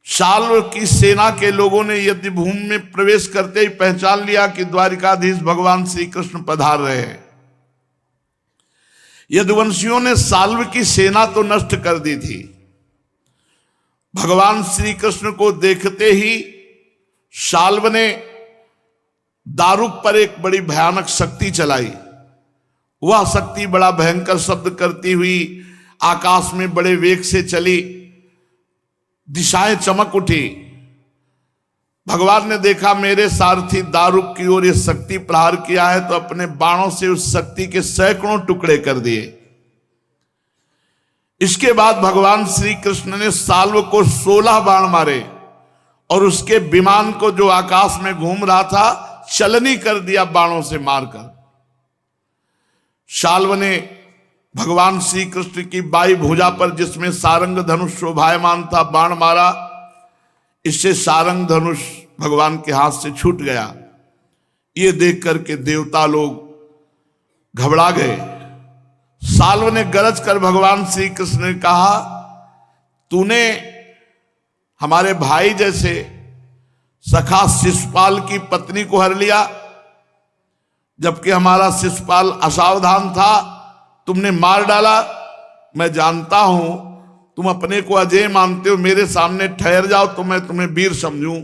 साल्व की सेना के लोगों ने यदि भूमि में प्रवेश करते ही पहचान लिया कि द्वारिकाधीश भगवान श्री कृष्ण पधार रहे हैं। यदुवंशियों ने साल्व की सेना तो नष्ट कर दी थी। भगवान श्री कृष्ण को देखते ही साल्व ने दारुक पर एक बड़ी भयानक शक्ति चलाई। वह शक्ति बड़ा भयंकर शब्द करती हुई आकाश में बड़े वेग से चली, दिशाएं चमक उठी। भगवान ने देखा मेरे सारथी दारुक की ओर यह शक्ति प्रहार किया है, तो अपने बाणों से उस शक्ति के सैकड़ों टुकड़े कर दिए। इसके बाद भगवान श्री कृष्ण ने साल्व को 16 बाण मारे और उसके विमान को जो आकाश में घूम रहा था चलनी कर दिया बाणों से मारकर। साल्व ने भगवान श्री कृष्ण की बाई भुजा पर, जिसमें सारंग धनुष शोभायमान था, बाण मारा। इससे सारंग धनुष भगवान के हाथ से छूट गया। ये देख करके देवता लोग घबरा गए। साल्व ने गरज कर भगवान श्री कृष्ण ने कहा तूने हमारे भाई जैसे सखा शिशुपाल की पत्नी को हर लिया, जबकि हमारा शिशुपाल असावधान था, तुमने मार डाला। मैं जानता हूं तुम अपने को अजय मानते हो, मेरे सामने ठहर जाओ तो मैं तुम्हें वीर समझूं।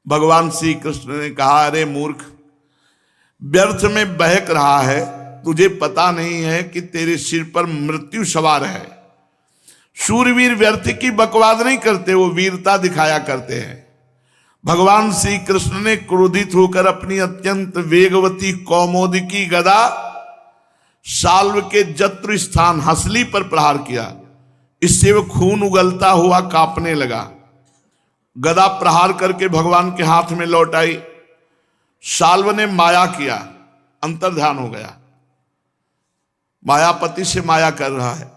भगवान श्री कृष्ण ने कहा अरे मूर्ख, व्यर्थ में बहक रहा है, तुझे पता नहीं है कि तेरे सिर पर मृत्यु सवार है। शूरवीर व्यर्थ की बकवाद नहीं करते, वो वीरता दिखाया करते हैं। भगवान श्री कृष्ण ने क्रोधित होकर अपनी अत्यंत वेगवती कौमोदकी गदा साल्व के जत्र स्थान हंसली पर प्रहार किया। इससे वह खून उगलता हुआ कांपने लगा। गदा प्रहार करके भगवान के हाथ में लौट आई। साल्व ने माया किया, अंतर्ध्यान हो गया, मायापति से माया कर रहा है।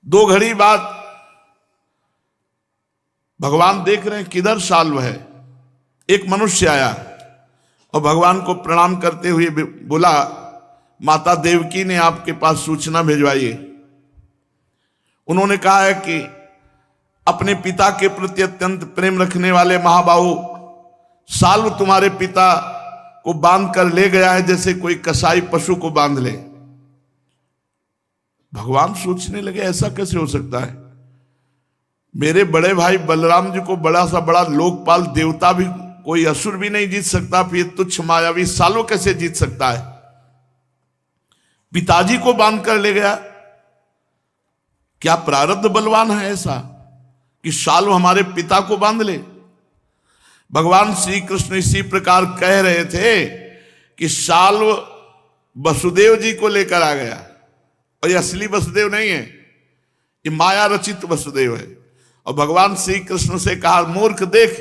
2 घड़ी बाद भगवान देख रहे हैं किधर साल्व है। एक मनुष्य आया और भगवान को प्रणाम करते हुए बोला माता देवकी ने आपके पास सूचना भिजवाई है। उन्होंने कहा है कि अपने पिता के प्रति अत्यंत प्रेम रखने वाले महाबाहु साल्व तुम्हारे पिता को बांध कर ले गया है, जैसे कोई कसाई पशु को बांध ले। भगवान सोचने लगे ऐसा कैसे हो सकता है। मेरे बड़े भाई बलराम जी को बड़ा सा बड़ा लोकपाल देवता भी, कोई असुर भी नहीं जीत सकता, फिर तुच्छ मायावी साल्व कैसे जीत सकता है। पिताजी को बांध कर ले गया। क्या प्रारब्ध बलवान है ऐसा कि साल्व हमारे पिता को बांध ले। भगवान श्री कृष्ण इसी प्रकार कह रहे थे कि साल्व वसुदेव जी को लेकर आ गया, और ये असली वसुदेव नहीं है, ये माया रचित वसुदेव है। और भगवान श्री कृष्ण से कहा मूर्ख देख,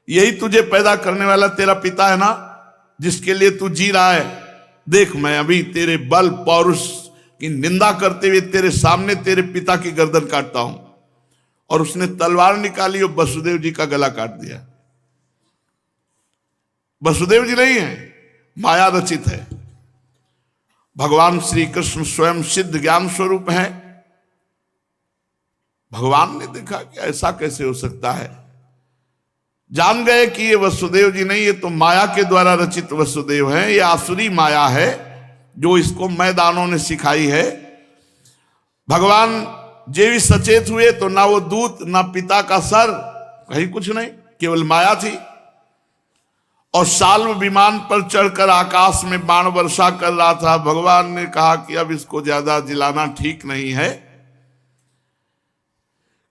यही तुझे पैदा करने वाला तेरा पिता है ना, जिसके लिए तू जी रहा है। देख मैं अभी तेरे बल पौरुष की निंदा करते हुए तेरे सामने तेरे पिता की गर्दन काटता हूं। और उसने तलवार निकाली और वसुदेव जी का गला काट दिया। वसुदेव जी नहीं है, माया रचित है। भगवान श्री कृष्ण स्वयं सिद्ध ज्ञान स्वरूप है। भगवान ने देखा कि ऐसा कैसे हो सकता है, जान गए कि ये वसुदेव जी नहीं, ये तो माया के द्वारा रचित वसुदेव है। ये आसुरी माया है जो इसको मैदानों ने सिखाई है। भगवान जे भी सचेत हुए तो ना वो दूत ना पिता का सर, कहीं कुछ नहीं, केवल माया थी। और साल्व विमान पर चढ़कर आकाश में बाण वर्षा कर रहा था। भगवान ने कहा कि अब इसको ज्यादा जिलाना ठीक नहीं है,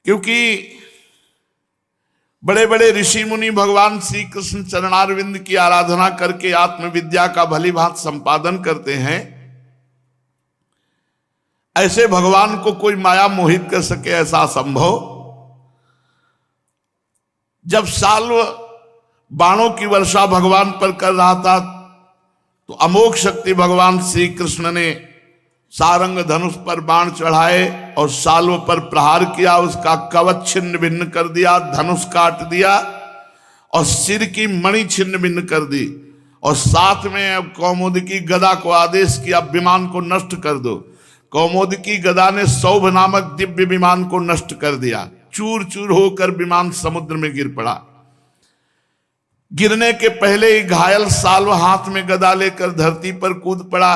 क्योंकि बड़े बड़े ऋषि मुनि भगवान श्री कृष्ण चरणारविंद की आराधना करके आत्मविद्या का भली भांत संपादन करते हैं। ऐसे भगवान को कोई माया मोहित कर सके, ऐसा असंभव। जब साल्व बाणों की वर्षा भगवान पर कर रहा था तो अमोघ शक्ति भगवान श्री कृष्ण ने सारंग धनुष पर बाण चढ़ाए और साल्व पर प्रहार किया, उसका कवच छिन्न भिन्न कर दिया, धनुष काट दिया और सिर की मणि छिन्न भिन्न कर दी। और साथ में अब कौमुदकी गदा को आदेश किया विमान को नष्ट कर दो। कौमुदकी गदा ने सौभ नामक दिव्य विमान को नष्ट कर दिया, चूर चूर होकर विमान समुद्र में गिर पड़ा। गिरने के पहले ही घायल साल्व हाथ में गदा लेकर धरती पर कूद पड़ा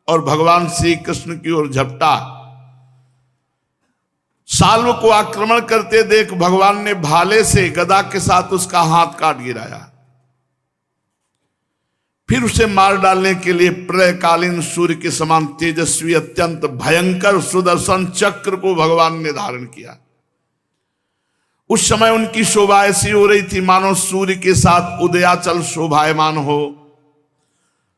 और भगवान श्री कृष्ण की ओर झपटा। साल्व को आक्रमण करते देख भगवान ने भाले से गदा के साथ उसका हाथ काट गिराया। फिर उसे मार डालने के लिए प्रलयकालीन सूर्य के समान तेजस्वी अत्यंत भयंकर सुदर्शन चक्र को भगवान ने धारण किया। उस समय उनकी शोभा ऐसी हो रही थी मानो सूर्य के साथ उदयाचल शोभायमान हो।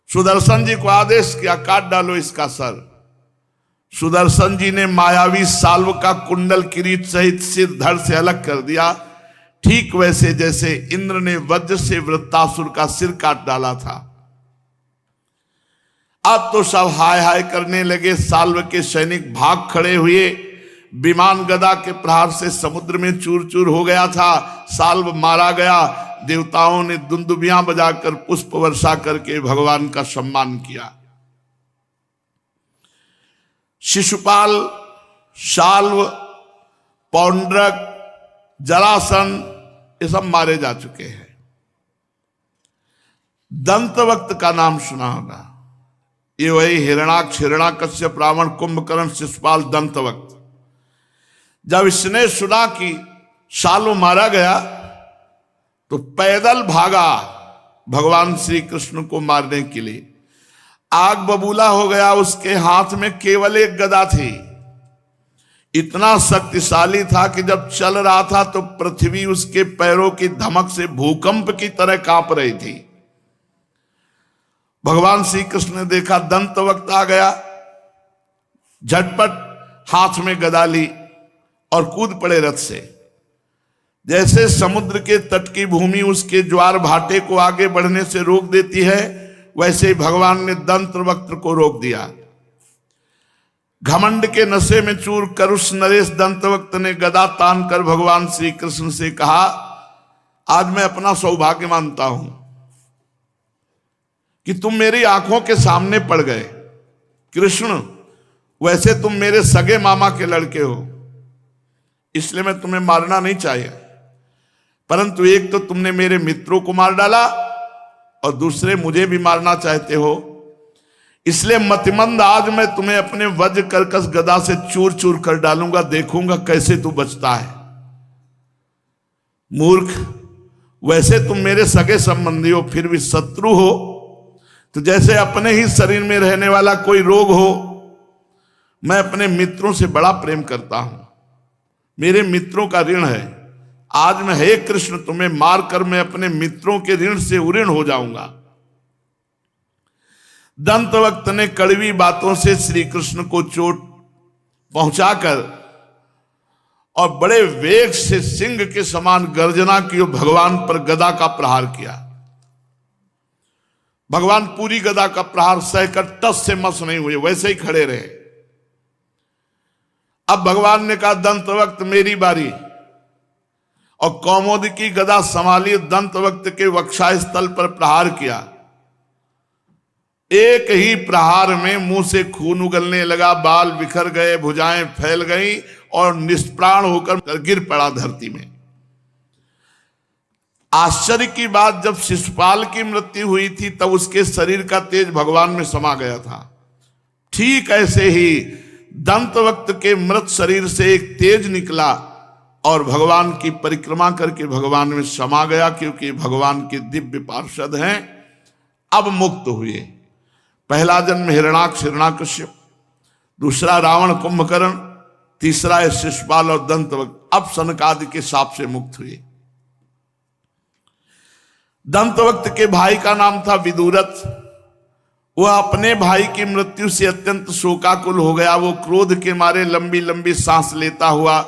सुदर्शन जी को आदेश किया काट डालो इसका सर। सुदर्शन जी ने मायावी साल्व का कुंडल किरीट सहित सिर धड़ से अलग कर दिया, ठीक वैसे जैसे इंद्र ने वज्र से वृत्तासुर का सिर काट डाला था। अब तो सब हाय हाय करने लगे। साल्व के सैनिक भाग खड़े हुए। विमान गदा के प्रहार से समुद्र में चूर चूर हो गया था। साल्व मारा गया। देवताओं ने दुंदुबियां बजाकर पुष्प वर्षा करके भगवान का सम्मान किया। शिशुपाल, शाल्व, पौंड्रक, जरासंध ये सब मारे जा चुके हैं। दंतवक्त का नाम सुना होगा। ये वही हिरणाक्ष, हिरणाकश्यप, रावण, कुंभकर्ण, शिशुपाल, दंतवक्त। जब इसने सुना कि शाल्व मारा गया तो पैदल भागा भगवान श्री कृष्ण को मारने के लिए। आग बबूला हो गया। उसके हाथ में केवल एक गदा थी। इतना शक्तिशाली था कि जब चल रहा था तो पृथ्वी उसके पैरों की धमक से भूकंप की तरह कांप रही थी। भगवान श्री कृष्ण ने देखा दंतवक्त आ गया, झटपट हाथ में गदा ली और कूद पड़े रथ से। जैसे समुद्र के तट की भूमि उसके ज्वार भाटे को आगे बढ़ने से रोक देती है, वैसे ही भगवान ने दंतवक्त को रोक दिया। घमंड के नशे में चूर कर उस नरेश दंतवक्त ने गदा तान कर भगवान श्री कृष्ण से कहा, आज मैं अपना सौभाग्य मानता हूं कि तुम मेरी आंखों के सामने पड़ गए। कृष्ण, वैसे तुम मेरे सगे मामा के लड़के हो, इसलिए मैं तुम्हें मारना नहीं चाहिए, परंतु एक तो तुमने मेरे मित्रों को मार डाला और दूसरे मुझे भी मारना चाहते हो, इसलिए मतिमंद आज मैं तुम्हें अपने वज्र कर्कश गदा से चूर चूर कर डालूंगा, देखूंगा कैसे तू बचता है। मूर्ख, वैसे तुम मेरे सगे संबंधी हो, फिर भी शत्रु हो तो जैसे अपने ही शरीर में रहने वाला कोई रोग हो। मैं अपने मित्रों से बड़ा प्रेम करता हूं, मेरे मित्रों का ऋण है। आज मैं हे कृष्ण तुम्हें मारकर मैं अपने मित्रों के ऋण से उऋण हो जाऊंगा। दंतवक्त ने कड़वी बातों से श्री कृष्ण को चोट पहुंचाकर और बड़े वेग से सिंह के समान गर्जना की और भगवान पर गदा का प्रहार किया। भगवान पूरी गदा का प्रहार सहकर टस से मस नहीं हुए, वैसे ही खड़े रहे। अब भगवान ने कहा दंतवक्त मेरी बारी, और कौमुदकी गदा संभाली दंतवक्त के वक्षस्थल पर प्रहार किया। एक ही प्रहार में मुंह से खून उगलने लगा, बाल बिखर गए, भुजाएं फैल गई और निष्प्राण होकर गिर पड़ा धरती में। आश्चर्य की बात, जब शिशुपाल की मृत्यु हुई थी तब उसके शरीर का तेज भगवान में समा गया था। ठीक ऐसे ही दंतवक्त के मृत शरीर से एक तेज निकला और भगवान की परिक्रमा करके भगवान में समा गया, क्योंकि भगवान के दिव्य पार्षद हैं। अब मुक्त हुए। पहला जन्म हिरणाक्ष, हिरणाकश्यप, दूसरा रावण, कुंभकर्ण, तीसरा है शिशुपाल और दंतवक्त। अब सनकादि के शाप से मुक्त हुए। दंतवक्त के भाई का नाम था विदुरथ। वह अपने भाई की मृत्यु से अत्यंत शोकाकुल हो गया। वो क्रोध के मारे लंबी लंबी सांस लेता हुआ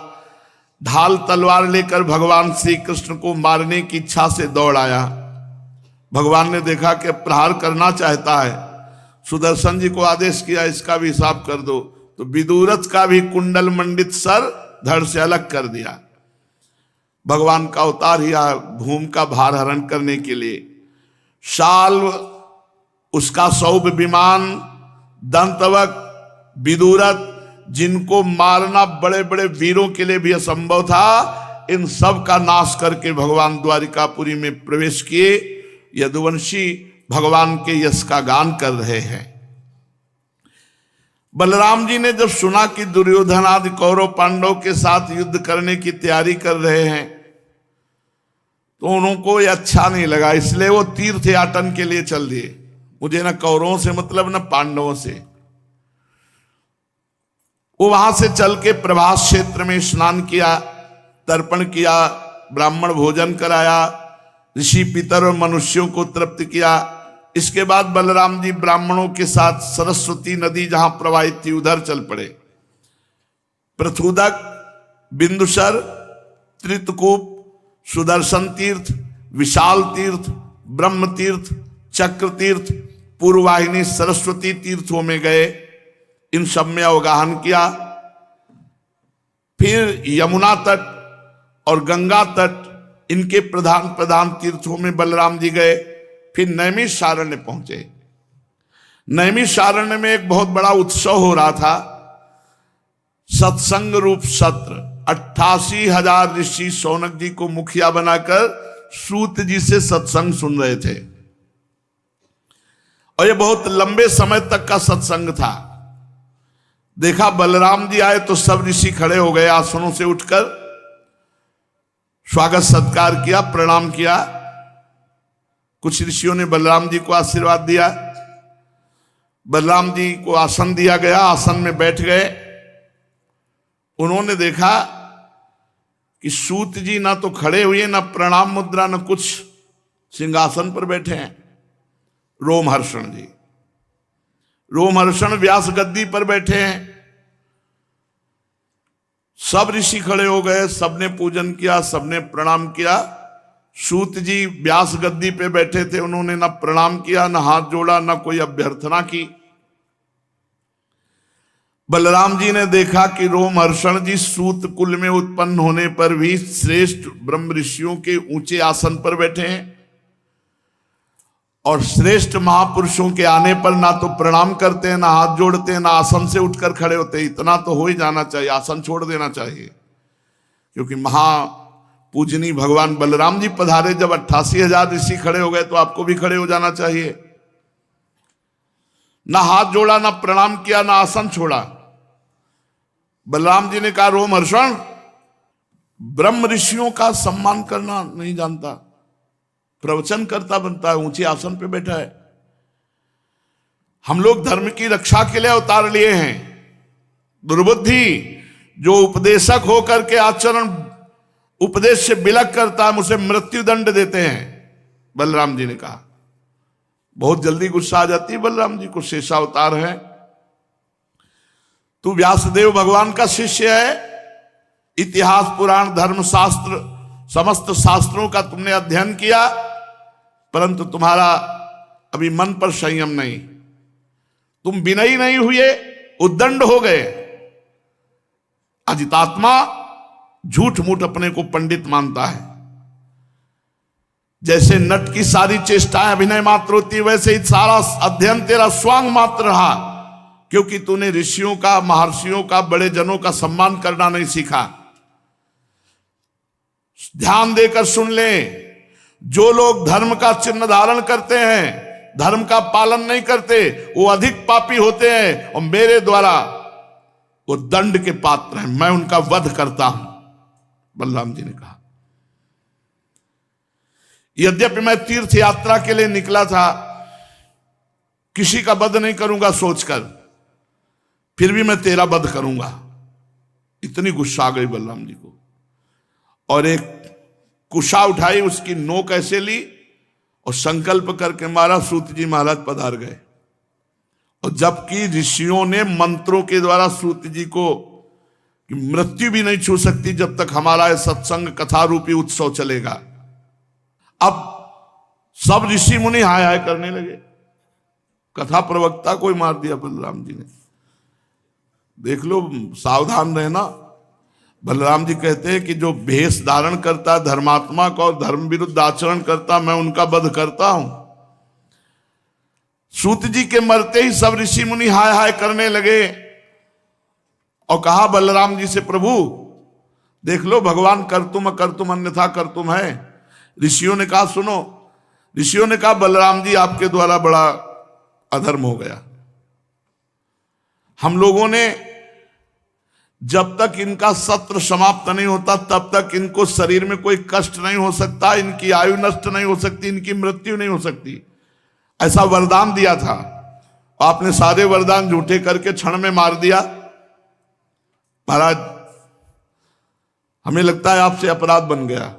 ढाल तलवार लेकर भगवान श्री कृष्ण को मारने की इच्छा से दौड़ आया। भगवान ने देखा कि प्रहार करना चाहता है, सुदर्शन जी को आदेश किया इसका भी हिसाब कर दो, तो विदुरथ का भी कुंडल मंडित सर धड़ से अलग कर दिया। भगवान का अवतार ही भूमि का भार हरण करने के लिए। शाल, उसका सौभ विमान, दंतवक, विदुरथ, जिनको मारना बड़े बड़े वीरों के लिए भी असंभव था, इन सब का नाश करके भगवान द्वारिकापुरी में प्रवेश किए। यदुवंशी भगवान के यश का गान कर रहे हैं। बलराम जी ने जब सुना कि दुर्योधन आदि कौरव पांडव के साथ युद्ध करने की तैयारी कर रहे हैं, तो उनको ये अच्छा नहीं लगा, इसलिए वो तीर्थ याटन के लिए चल दिए। मुझे न कौरवों से मतलब न पांडवों से। वो वहां से चल के प्रभास क्षेत्र में स्नान किया, तर्पण किया, ब्राह्मण भोजन कराया, ऋषि पितर और मनुष्यों को तृप्त किया। इसके बाद बलराम जी ब्राह्मणों के साथ सरस्वती नदी जहां प्रवाहित थी उधर चल पड़े। पृथुदक, बिंदुसर, त्रितकूप, सुदर्शन तीर्थ, विशाल तीर्थ, ब्रह्म तीर्थ, चक्र तीर्थ, पूर्ववाहिनी सरस्वती तीर्थों में गए, इन सब में अवगाहन किया। फिर यमुना तट और गंगा तट, इनके प्रधान प्रधान तीर्थों में बलराम जी गए। फिर नैमिषारण्य पहुंचे। नैमिषारण्य में एक बहुत बड़ा उत्सव हो रहा था, सत्संग रूप सत्र। 88,000 ऋषि शौनक जी को मुखिया बनाकर सूत जी से सत्संग सुन रहे थे, और ये बहुत लंबे समय तक का सत्संग था। देखा बलराम जी आए तो सब ऋषि खड़े हो गए, आसनों से उठकर स्वागत सत्कार किया, प्रणाम किया। कुछ ऋषियों ने बलराम जी को आशीर्वाद दिया। बलराम जी को आसन दिया गया, आसन में बैठ गए। उन्होंने देखा कि सूत जी ना तो खड़े हुए, ना प्रणाम मुद्रा, ना कुछ, सिंहासन पर बैठे हैं। रोमहर्षण जी, रोमहर्षण व्यास गद्दी पर बैठे हैं। सब ऋषि खड़े हो गए, सबने पूजन किया, सबने प्रणाम किया। सूत जी व्यास गद्दी पे बैठे थे, उन्होंने ना प्रणाम किया, ना हाथ जोड़ा, ना कोई अभ्यर्थना की। बलराम जी ने देखा कि रोमहर्षण जी सूत कुल में उत्पन्न होने पर भी श्रेष्ठ ब्रह्म ऋषियों के ऊंचे आसन पर बैठे हैं, और श्रेष्ठ महापुरुषों के आने पर ना तो प्रणाम करते हैं, ना हाथ जोड़ते हैं, ना आसन से उठकर खड़े होते हैं। इतना तो हो ही जाना चाहिए, आसन छोड़ देना चाहिए, क्योंकि महापूजनी भगवान बलराम जी पधारे। जब 88,000 ऋषि खड़े हो गए तो आपको भी खड़े हो जाना चाहिए। ना हाथ जोड़ा, ना प्रणाम किया, ना आसन छोड़ा। बलराम जी ने कहा, रोमहर्षण ब्रह्म ऋषियों का सम्मान करना नहीं जानता, प्रवचन करता बनता है, ऊंचे आसन पे बैठा है। हम लोग धर्म की रक्षा के लिए अवतार लिए हैं। दुर्बुद्धि जो उपदेशक होकर के आचरण उपदेश से बिलक करता है, उसे मृत्यु दंड देते हैं, बलराम जी ने कहा। बहुत जल्दी गुस्सा आ जाती है बलराम जी को, शेषावतार है। तू व्यासदेव भगवान का शिष्य है, इतिहास पुराण धर्म शास्त्र समस्त शास्त्रों का तुमने अध्ययन किया, परंतु तुम्हारा अभी मन पर संयम नहीं, तुम विनयी नहीं हुए, उद्दंड हो गए। अजितात्मा झूठ मूठ अपने को पंडित मानता है। जैसे नट की सारी चेष्टाएं अभिनय मात्र होती, वैसे ही सारा अध्ययन तेरा स्वांग मात्र रहा, क्योंकि तूने ऋषियों का, महर्षियों का, बड़े जनों का सम्मान करना नहीं सीखा। ध्यान देकर सुन ले, जो लोग धर्म का चिन्ह धारण करते हैं, धर्म का पालन नहीं करते, वो अधिक पापी होते हैं, और मेरे द्वारा वो दंड के पात्र हैं, मैं उनका वध करता हूं, बलराम जी ने कहा। यद्यपि मैं तीर्थ यात्रा के लिए निकला था, किसी का वध नहीं करूंगा सोचकर, फिर भी मैं तेरा वध करूंगा। इतनी गुस्सा आ गई बलराम जी को, और एक कुशा उठाई, उसकी नोक ऐसे ली और संकल्प करके मारा। सूत जी महाराज पधार गए, और जबकि ऋषियों ने मंत्रों के द्वारा सूत जी को कि मृत्यु भी नहीं छू सकती जब तक हमारा यह सत्संग कथा रूपी उत्सव चलेगा। अब सब ऋषि मुनि हाय हाय करने लगे। कथा प्रवक्ता को ही मार दिया बलराम जी ने। देख लो, सावधान रहना। बलराम जी कहते हैं कि जो भेष धारण करता है धर्मात्मा का और धर्म विरुद्ध आचरण करता, मैं उनका वध करता हूं। सूत जी के मरते ही सब ऋषि मुनि हाय हाय करने लगे और कहा बलराम जी से, प्रभु देख लो, भगवान कर्तुम अकर्तुम अन्यथा कर्तुम है। ऋषियों ने कहा, सुनो, ऋषियों ने कहा बलराम जी आपके द्वारा बड़ा अधर्म हो गया। हम लोगों ने जब तक इनका सत्र समाप्त नहीं होता तब तक इनको शरीर में कोई कष्ट नहीं हो सकता, इनकी आयु नष्ट नहीं हो सकती, इनकी मृत्यु नहीं हो सकती, ऐसा वरदान दिया था। आपने सारे वरदान झूठे करके क्षण में मार दिया। महाराज, हमें लगता है आपसे अपराध बन गया।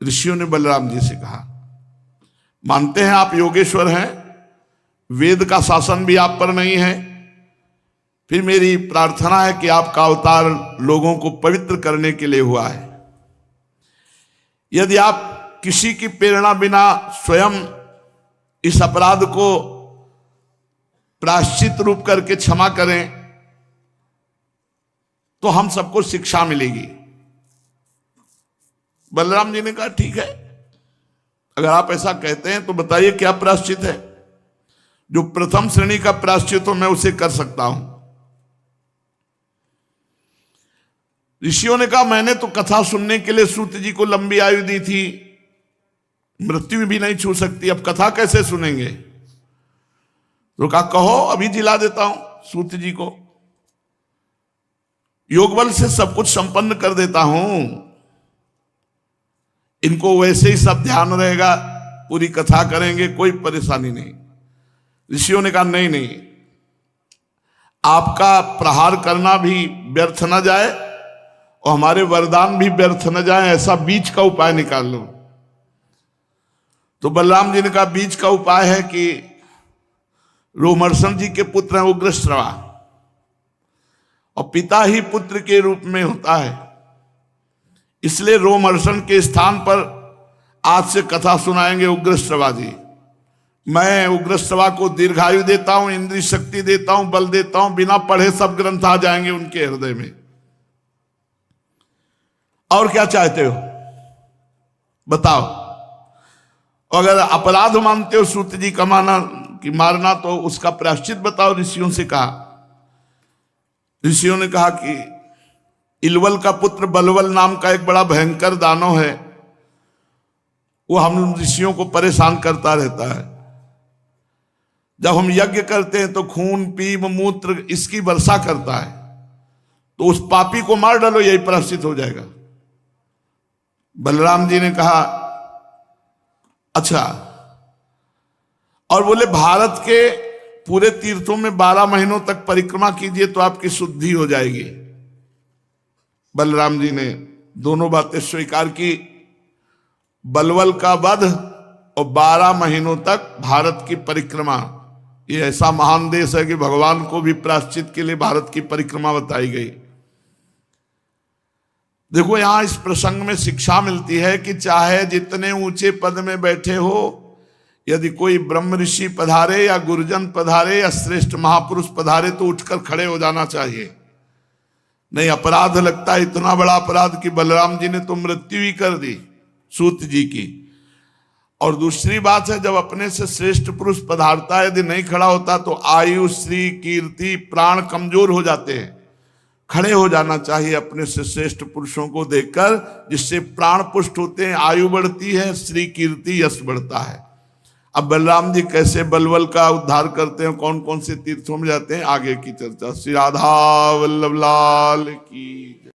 ऋषियों ने बलराम जी से कहा, मानते हैं आप योगेश्वर हैं, वेद का शासन भी आप पर नहीं है, फिर मेरी प्रार्थना है कि आपका अवतार लोगों को पवित्र करने के लिए हुआ है। यदि आप किसी की प्रेरणा बिना स्वयं इस अपराध को प्रायश्चित रूप करके क्षमा करें तो हम सबको शिक्षा मिलेगी। बलराम जी ने कहा, ठीक है, अगर आप ऐसा कहते हैं तो बताइए क्या प्रायश्चित है। जो प्रथम श्रेणी का प्रायश्चित हो मैं उसे कर सकता हूं। ऋषियों ने कहा, मैंने तो कथा सुनने के लिए सूत जी को लंबी आयु दी थी, मृत्यु भी नहीं छू सकती, अब कथा कैसे सुनेंगे। तो कहा, कहो अभी जिला देता हूं सूत जी को, योग बल से सब कुछ संपन्न कर देता हूं, इनको वैसे ही सब ध्यान रहेगा, पूरी कथा करेंगे, कोई परेशानी नहीं। ऋषियों ने कहा, नहीं नहीं, आपका प्रहार करना भी व्यर्थ न जाए और हमारे वरदान भी व्यर्थ न जाए, ऐसा बीच का उपाय निकाल लो। तो बलराम जी ने कहा, बीच का उपाय है कि रोमर्शन जी के पुत्र हैं उग्रश्रवा, और पिता ही पुत्र के रूप में होता है, इसलिए रोमर्शन के स्थान पर आज से कथा सुनाएंगे उग्रश्रवा जी। मैं उग्रश्रवा को दीर्घायु देता हूं, इंद्रिय शक्ति देता हूं, बल देता हूं, बिना पढ़े सब ग्रंथ आ जाएंगे उनके हृदय में। और क्या चाहते हो बताओ। अगर अपराध मानते हो सूत जी का मारना तो उसका प्रायश्चित बताओ, ऋषियों से कहा। ऋषियों ने कहा कि इलवल का पुत्र बलवल नाम का एक बड़ा भयंकर दानव है, वो हम ऋषियों को परेशान करता रहता है। जब हम यज्ञ करते हैं तो खून पीप मूत्र इसकी वर्षा करता है, तो उस पापी को मार डालो, यही प्रायश्चित हो जाएगा। बलराम जी ने कहा, अच्छा, और बोले भारत के पूरे तीर्थों में 12 महीनों तक परिक्रमा कीजिए तो आपकी शुद्धि हो जाएगी। बलराम जी ने दोनों बातें स्वीकार की, बलवल का वध और 12 महीनों तक भारत की परिक्रमा। ये ऐसा महान देश है कि भगवान को भी प्रायश्चित के लिए भारत की परिक्रमा बताई गई। देखो, यहां इस प्रसंग में शिक्षा मिलती है कि चाहे जितने ऊंचे पद में बैठे हो, यदि कोई ब्रह्म ऋषि पधारे या गुरुजन पधारे या श्रेष्ठ महापुरुष पधारे तो उठकर खड़े हो जाना चाहिए। नहीं, अपराध लगता है इतना बड़ा अपराध कि बलराम जी ने तो मृत्यु ही कर दी सूत जी की। और दूसरी बात है, जब अपने से श्रेष्ठ पुरुष पधारता है, यदि नहीं खड़ा होता तो आयु श्री कीर्ति प्राण कमजोर हो जाते हैं। खड़े हो जाना चाहिए अपने से श्रेष्ठ पुरुषों को देखकर, जिससे प्राण पुष्ट होते हैं, आयु बढ़ती है, श्री कीर्ति यश बढ़ता है। अब बलराम जी कैसे बलवल का उद्धार करते हैं, कौन कौन से तीर्थों में जाते हैं, आगे की चर्चा। श्री राधा वल्लभ लाल की।